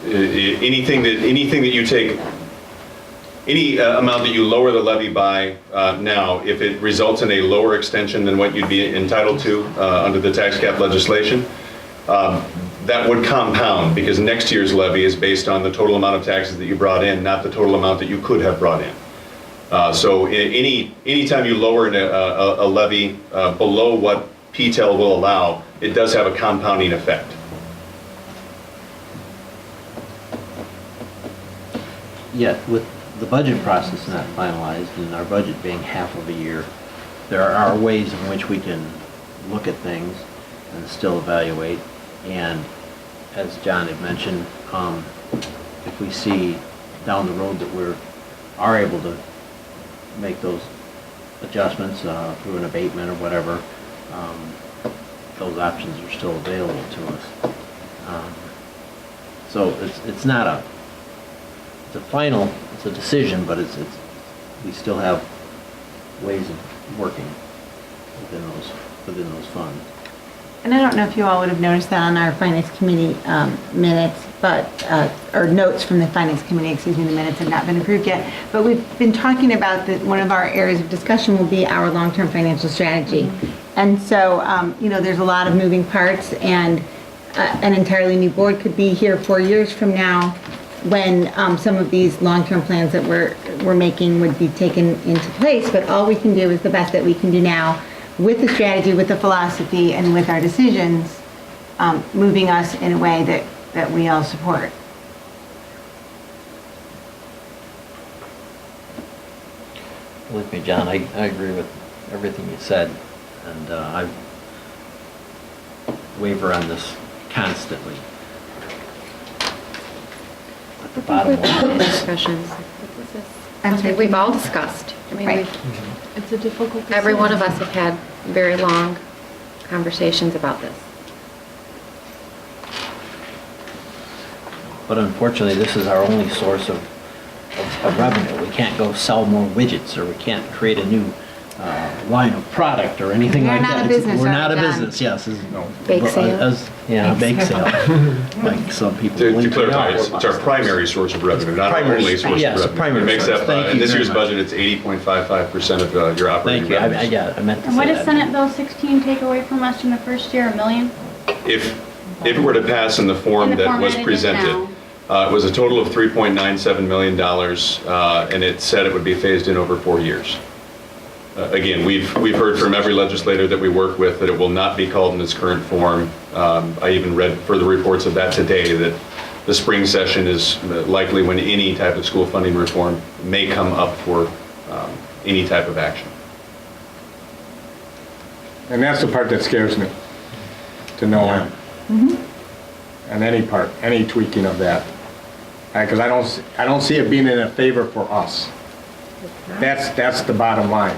Anything that you take, any amount that you lower the levy by now, if it results in a lower extension than what you'd be entitled to under the tax cap legislation, that would compound because next year's levy is based on the total amount of taxes that you brought in, not the total amount that you could have brought in. So anytime you lower a levy below what PTEL will allow, it does have a compounding effect. Yet with the budget process not finalized and our budget being half of a year, there are ways in which we can look at things and still evaluate. And as John had mentioned, if we see down the road that we are able to make those adjustments through an abatement or whatever, those options are still available to us. So it's not a, it's a final, it's a decision, but it's we still have ways of working within those funds. And I don't know if you all would have noticed that on our Finance Committee minutes, but, or notes from the Finance Committee, excuse me, the minutes have not been approved yet. But we've been talking about that one of our areas of discussion will be our long-term financial strategy. And so, you know, there's a lot of moving parts, and an entirely new board could be here 4 years from now when some of these long-term plans that we're making would be taken into place. But all we can do is the best that we can do now with the strategy, with the philosophy, and with our decisions, moving us in a way that we all support. Believe me, John, I agree with everything you said, and I waver on this constantly. But the bottom line is, Discussions. This is something we've all discussed. I mean, It's a difficult decision. every one of us have had very long conversations about this. but unfortunately, this is our only source of revenue. We can't go sell more widgets, or we can't create a new line of product or anything like that. We're not a business, We're are not we, a John? business, yes. Bake sale. Yeah, bake sale, like some people To believe. clarify, it's our primary source of revenue, not our Primary only source. source of Yes, revenue. primary It makes source. up, Thank in you this very year's much. budget, it's 80.55% of your operating Thank you, revenues. I meant to And say what does that. Senate Bill 16 take away from us in the first year, $1 million? If it were to pass in the form In the that form was that it is presented, it was a total of $3.97 million, and it said it would be phased in over 4 years. Again, we've heard from every legislator that we work with that it will not be called in its current form. I even read further reports of that today, that the spring session is likely when any type of school funding reform may come up for any type of action. And that's the part that scares me, to no end. And any part, any tweaking of that. Because I don't see it being in a favor for us. That's the bottom line.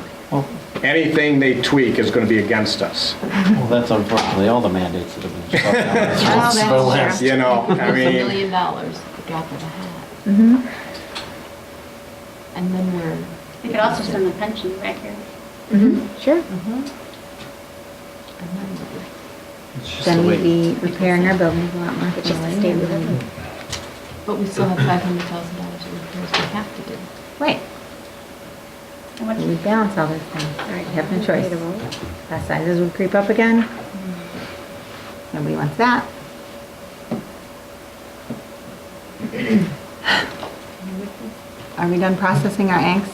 Anything they tweak is going to be against us. Well, that's unfortunately all the mandates that have been struck down. You know, I It's $1 mean, million, a drop of a hat. And then we're. We could also send the pension back here. Sure. It's just then the we'd way- be repairing our buildings a lot more. It's just a thoroughly. state limit. But we still have $500,000 of repairs we have to do. Right. We balance all those things. All right, you have no choice. Class sizes would creep up again. Nobody wants that. Are we done processing our angst?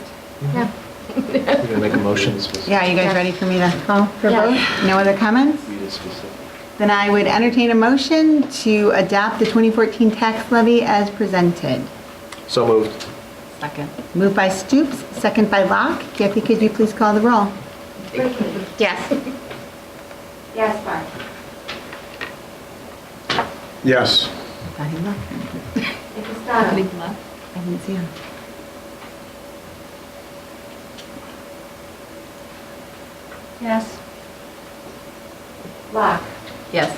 Yeah. You're gonna make a motion? Yeah, you guys ready for me to call for Yeah. vote? No other comments? Then I would entertain a motion to adopt the 2014 tax levy as presented. So moved. Second. Moved by Stoops, second by Locke. Kathy, could you please call the roll? Ricky. Yes. Gaspar. Yes. Thought he left. Impastato. I didn't see him. Yes. Locke. Yes.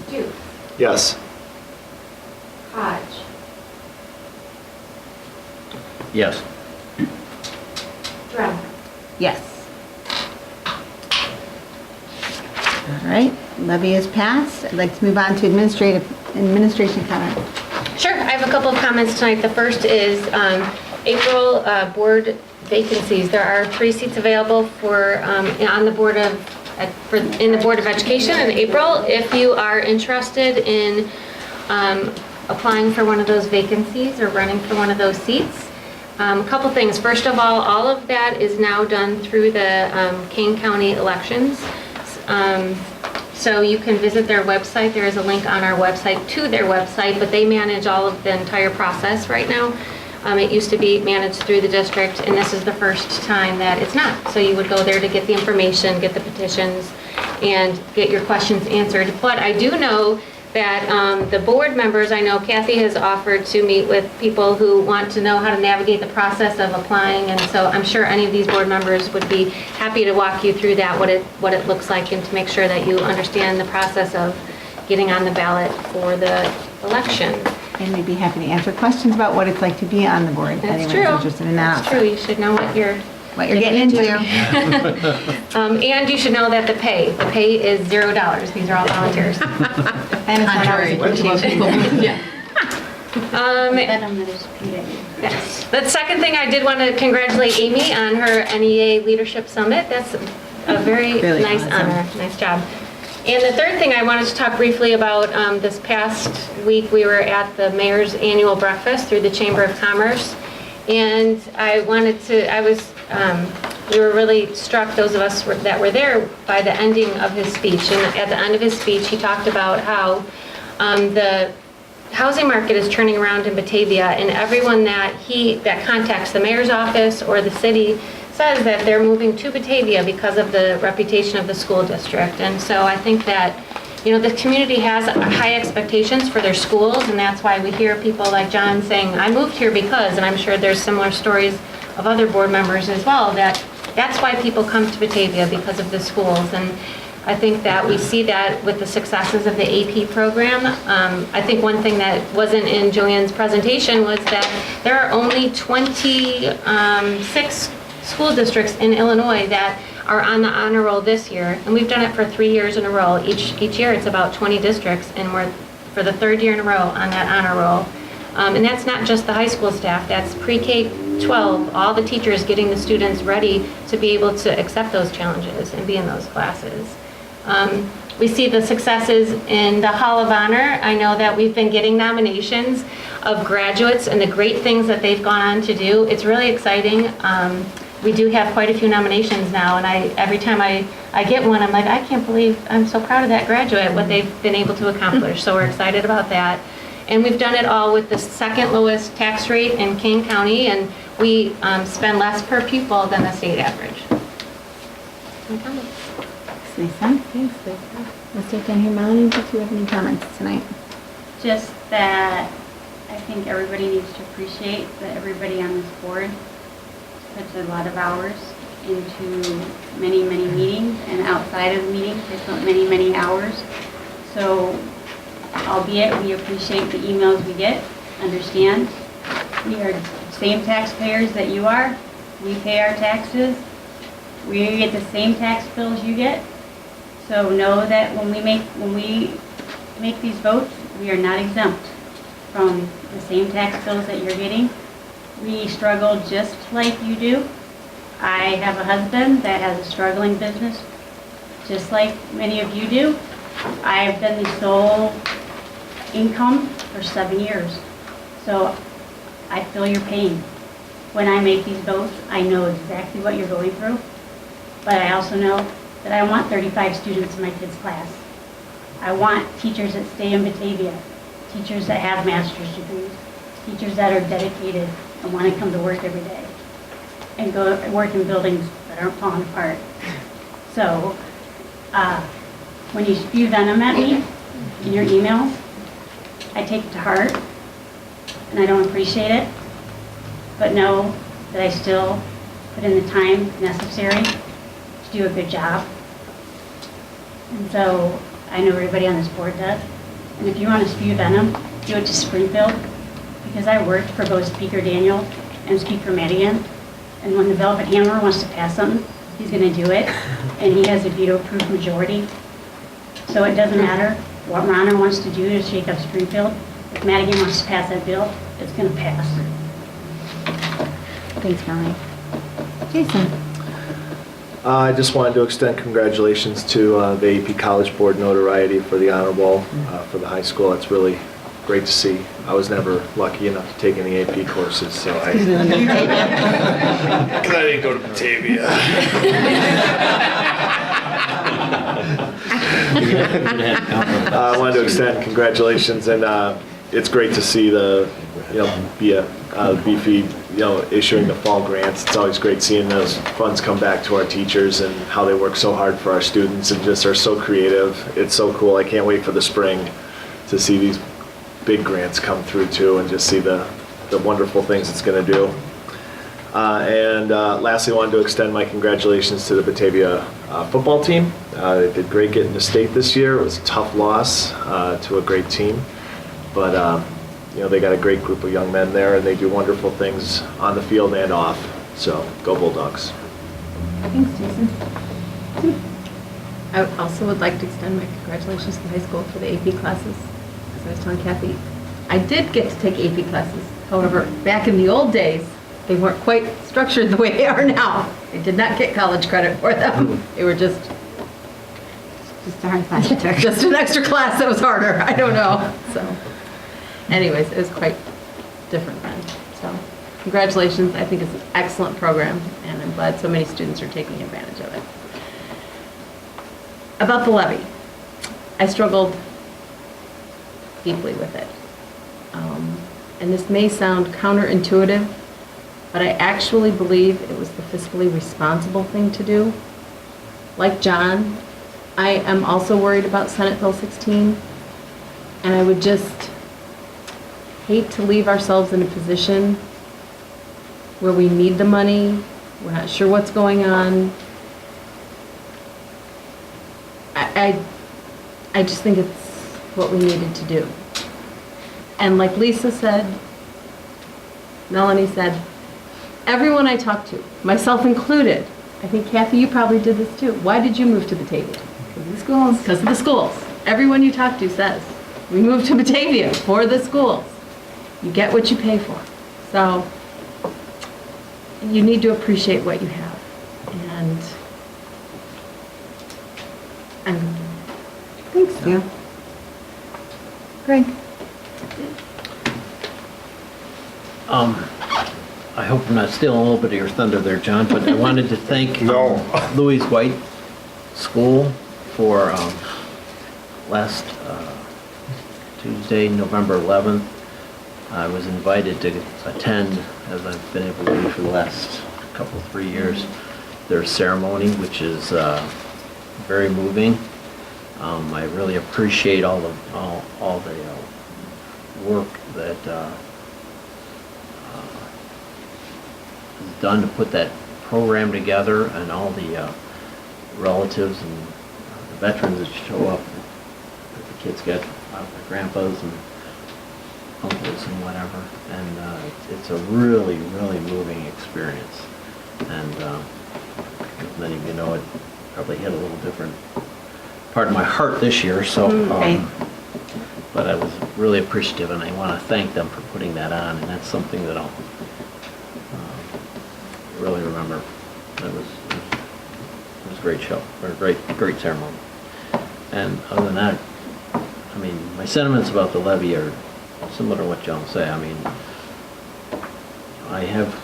Stoops. Yes. Hodge. Yes. Drummer. Yes. All right, levy is passed. I'd like to move on to administration comment. Sure, I have a couple of comments tonight. The first is April board vacancies. There are 3 seats available for, on the Board of, in the Board of Education in April. If you are interested in applying for one of those vacancies or running for one of those seats, a couple things. First of all of that is now done through the Kane County elections. So you can visit their website. There is a link on our website to their website, but they manage all of the entire process right now. It used to be managed through the district, and this is the first time that it's not. So you would go there to get the information, get the petitions, and get your questions answered. But I do know that the board members, I know Kathy has offered to meet with people who want to know how to navigate the process of applying, and so I'm sure any of these board members would be happy to walk you through that, what it looks like, and to make sure that you understand the process of getting on the ballot for the election. And we'd be happy to answer questions about what it's like to be on the board. If That's anyone's true. interested in that. That's true. You should know what you're getting into. And you should know that the pay is $0. These are all volunteers. And it's not always appreciated. Yeah. Yes. The second thing, I did want to congratulate Amy on her NEA Leadership Summit. That's a very Really nice awesome. honor. Nice job. And the third thing I wanted to talk briefly about, this past week, we were at the mayor's annual breakfast through the Chamber of Commerce. And we were really struck, those of us that were there, by the ending of his speech. And at the end of his speech, he talked about how the housing market is turning around in Batavia, and everyone that contacts the mayor's office or the city says that they're moving to Batavia because of the reputation of the school district. And so I think that, the community has high expectations for their schools, and that's why we hear people like John saying, I moved here because, and I'm sure there's similar stories of other board members as well, that's why people come to Batavia, because of the schools. And I think that we see that with the successes of the AP program. I think one thing that wasn't in Joanne's presentation was that there are only 26 school districts in Illinois that are on the honor roll this year, and we've done it for 3 years in a row. Each year it's about 20 districts, and we're for the 3rd year in a row on that honor roll. And that's not just the high school staff, that's pre-K 12, all the teachers getting the students ready to be able to accept those challenges and be in those classes. We see the successes in the Hall of Honor. I know that we've been getting nominations of graduates and the great things that they've gone on to do. It's really exciting. We do have quite a few nominations now, and every time I get one, I'm like, I can't believe, I'm so proud of that graduate, what they've been able to accomplish. So we're excited about that. And we've done it all with the second lowest tax rate in Kane County, and we spend less per pupil than the state average. Thanks, Lisa. Thanks, Lisa. Let's take down here, Melanie. Do you have any comments tonight? Just that I think everybody needs to appreciate that everybody on this board puts a lot of hours into many, many meetings, and outside of the meetings, they put many, many hours. So, albeit we appreciate the emails we get, understand, we are same taxpayers that you are. We pay our taxes. We get the same tax bills you get. So know that when we make these votes, we are not exempt from the same tax bills that you're getting. We struggle just like you do. I have a husband that has a struggling business, just like many of you do. I've been the sole income for 7 years. So I feel your pain. When I make these votes, I know exactly what you're going through. But I also know that I want 35 students in my kids' class. I want teachers that stay in Batavia, teachers that have master's degrees, teachers that are dedicated and want to come to work every day and go work in buildings that aren't falling apart. So when you spew venom at me in your emails, I take it to heart and I don't appreciate it, but know that I still put in the time necessary to do a good job. And so I know everybody on this board does. And if you want to spew venom, do it to Springfield, because I worked for both Speaker Daniel and Speaker Madigan. And when the Velvet Hammer wants to pass something, he's going to do it. And he has a veto-proof majority. So it doesn't matter what Ronna wants to do to shake up Springfield. If Madigan wants to pass that bill, it's going to pass. Thanks, Melanie. Jason? I just wanted to extend congratulations to the AP College Board notoriety for the honor roll for the high school. It's really great to see. I was never lucky enough to take any AP courses, so I didn't go to Batavia. I wanted to extend congratulations, and it's great to see the BFE issuing the fall grants. It's always great seeing those funds come back to our teachers and how they work so hard for our students and just are so creative. It's so cool. I can't wait for the spring to see these big grants come through too and just see the wonderful things it's going to do. And lastly, I wanted to extend my congratulations to the Batavia football team. They did great getting to state this year. It was a tough loss to a great team, but they got a great group of young men there, and they do wonderful things on the field and off. So go Bulldogs. Thanks, Jason. I also would like to extend my congratulations to the high school for the AP classes. As I was telling Kathy, I did get to take AP classes. However, back in the old days, they weren't quite structured the way they are now. I did not get college credit for them. They were just a hard class to take. just an extra class that was harder. I don't know. So, anyways, it was quite different then. So, congratulations. I think it's an excellent program, and I'm glad so many students are taking advantage of it. About the levy, I struggled deeply with it. And this may sound counterintuitive, but I actually believe it was the fiscally responsible thing to do. Like John, I am also worried about Senate Bill 16, and I would just hate to leave ourselves in a position where we need the money, we're not sure what's going on. I just think it's what we needed to do. And like Lisa said, Melanie said, everyone I talked to, myself included, I think Kathy, you probably did this too. Why did you move to Batavia? Because of the schools. Because of the schools. Everyone you talk to says, we moved to Batavia for the schools. You get what you pay for. So you need to appreciate what you have. And I'm going to do it. Thanks, Sue. Greg? I hope I'm not stealing a little bit of your thunder there, John, but I wanted to thank Louis White School for last Tuesday, November 11th. I was invited to attend, as I've been able to do for the last couple, 3 years, their ceremony, which is very moving. I really appreciate all the work that is done to put that program together, and all the relatives and the veterans that show up. The kids get their grandpas and uncles and whatever, and it's a really, really moving experience. And as many of you know, it probably hit a little different part of my heart this year, so. Okay. But I was really appreciative, and I want to thank them for putting that on, and that's something that I'll really remember. It was a great show, or a great ceremony. And other than that, I mean, my sentiments about the levy are similar to what John said. I mean, I have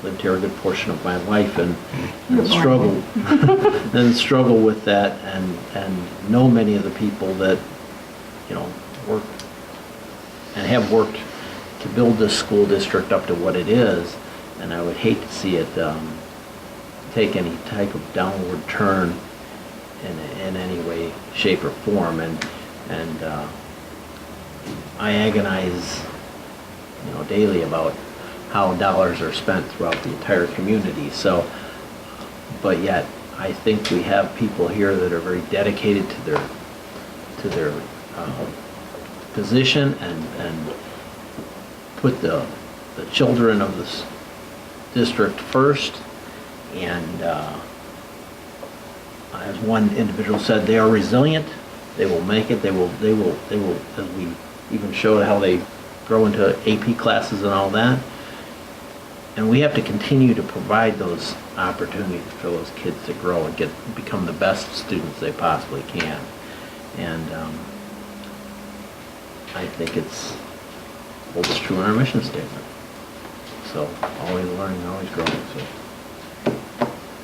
lived here a good portion of my life and struggle with that, and know many of the people that, you know, work and have worked to build this school district up to what it is, and I would hate to see it take any type of downward turn in any way, shape, or form, and I agonize, you know, daily about how dollars are spent throughout the entire community. So, but yet I think we have people here that are very dedicated to their position and put the children of this district first. And as one individual said, they are resilient. They will make it. They will, as we even showed how they grow into AP classes and all that. And we have to continue to provide those opportunities for those kids to grow and become the best students they possibly can. And I think holds true in our mission statement. So always learning, always growing. So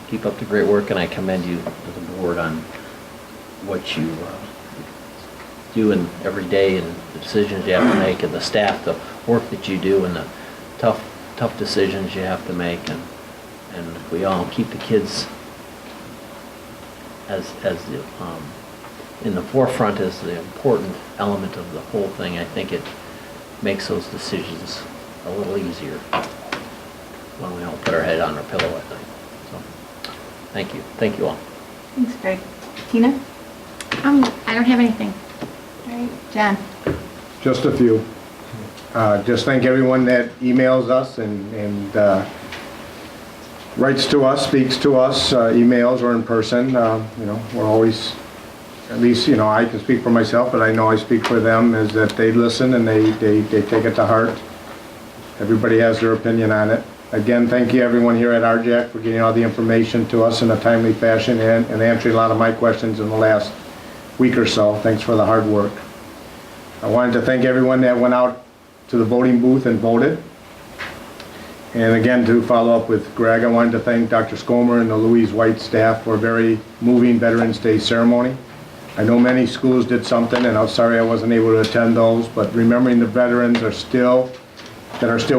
keep up the great work, and I commend you as a board on what you do in every day, and the decisions you have to make, and the staff, the work that you do, and the tough decisions you have to make, and if we all keep the kids as the in the forefront as the important element of the whole thing, I think it makes those decisions a little easier when we don't put our head on our pillow at night. So, thank you all. Thanks, Greg. Tina? I don't have anything. All right, John? Just a few. Just thank everyone that emails us and writes to us, speaks to us, emails or in person. You know, we're always, at least, you know, I can speak for myself, but I know I speak for them, is that they listen and they take it to heart. Everybody has their opinion on it. Again, thank you everyone here at RJAC for getting all the information to us in a timely fashion and answering a lot of my questions in the last week or so. Thanks for the hard work. I wanted to thank everyone that went out to the voting booth and voted. And again, to follow up with Greg, I wanted to thank Dr. Scomer and the Louise White staff for a very moving Veterans Day ceremony. I know many schools did something, and I'm sorry I wasn't able to attend those, but remembering the veterans that are still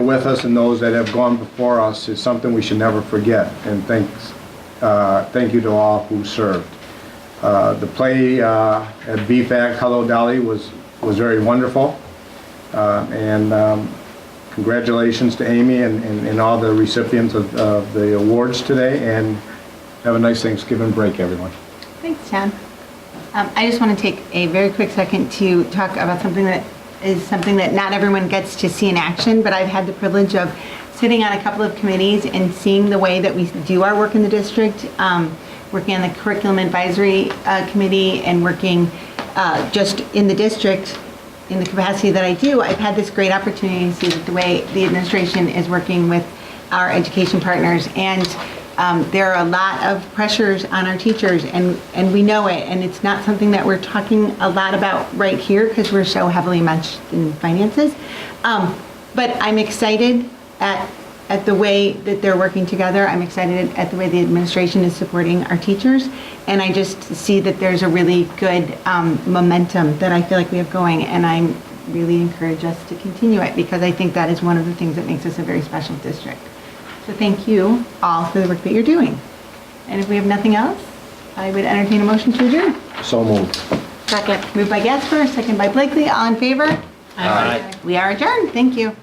with us and those that have gone before us is something we should never forget. And thank you to all who served. The play at BFAC, Hello Dolly, was very wonderful. Congratulations to Amy and all the recipients of the awards today, and have a nice Thanksgiving break, everyone. Thanks, John. I just want to take a very quick second to talk about something that not everyone gets to see in action, but I've had the privilege of sitting on a couple of committees and seeing the way that we do our work in the district, working on the Curriculum Advisory Committee and working just in the district in the capacity that I do. I've had this great opportunity to see that the way the administration is working with our education partners, and there are a lot of pressures on our teachers, and we know it, and it's not something that we're talking a lot about right here because we're so heavily matched in finances. But I'm excited at the way that they're working together. I'm excited at the way the administration is supporting our teachers, and I just see that there's a really good momentum that I feel like we have going, and I'm really encourage us to continue it because I think that is one of the things that makes us a very special district. So thank you all for the work that you're doing. And if we have nothing else, I would entertain a motion to adjourn. So moved. Second. Moved by Gasper, second by Blakely. All in favor? Aye. We are adjourned. Thank you.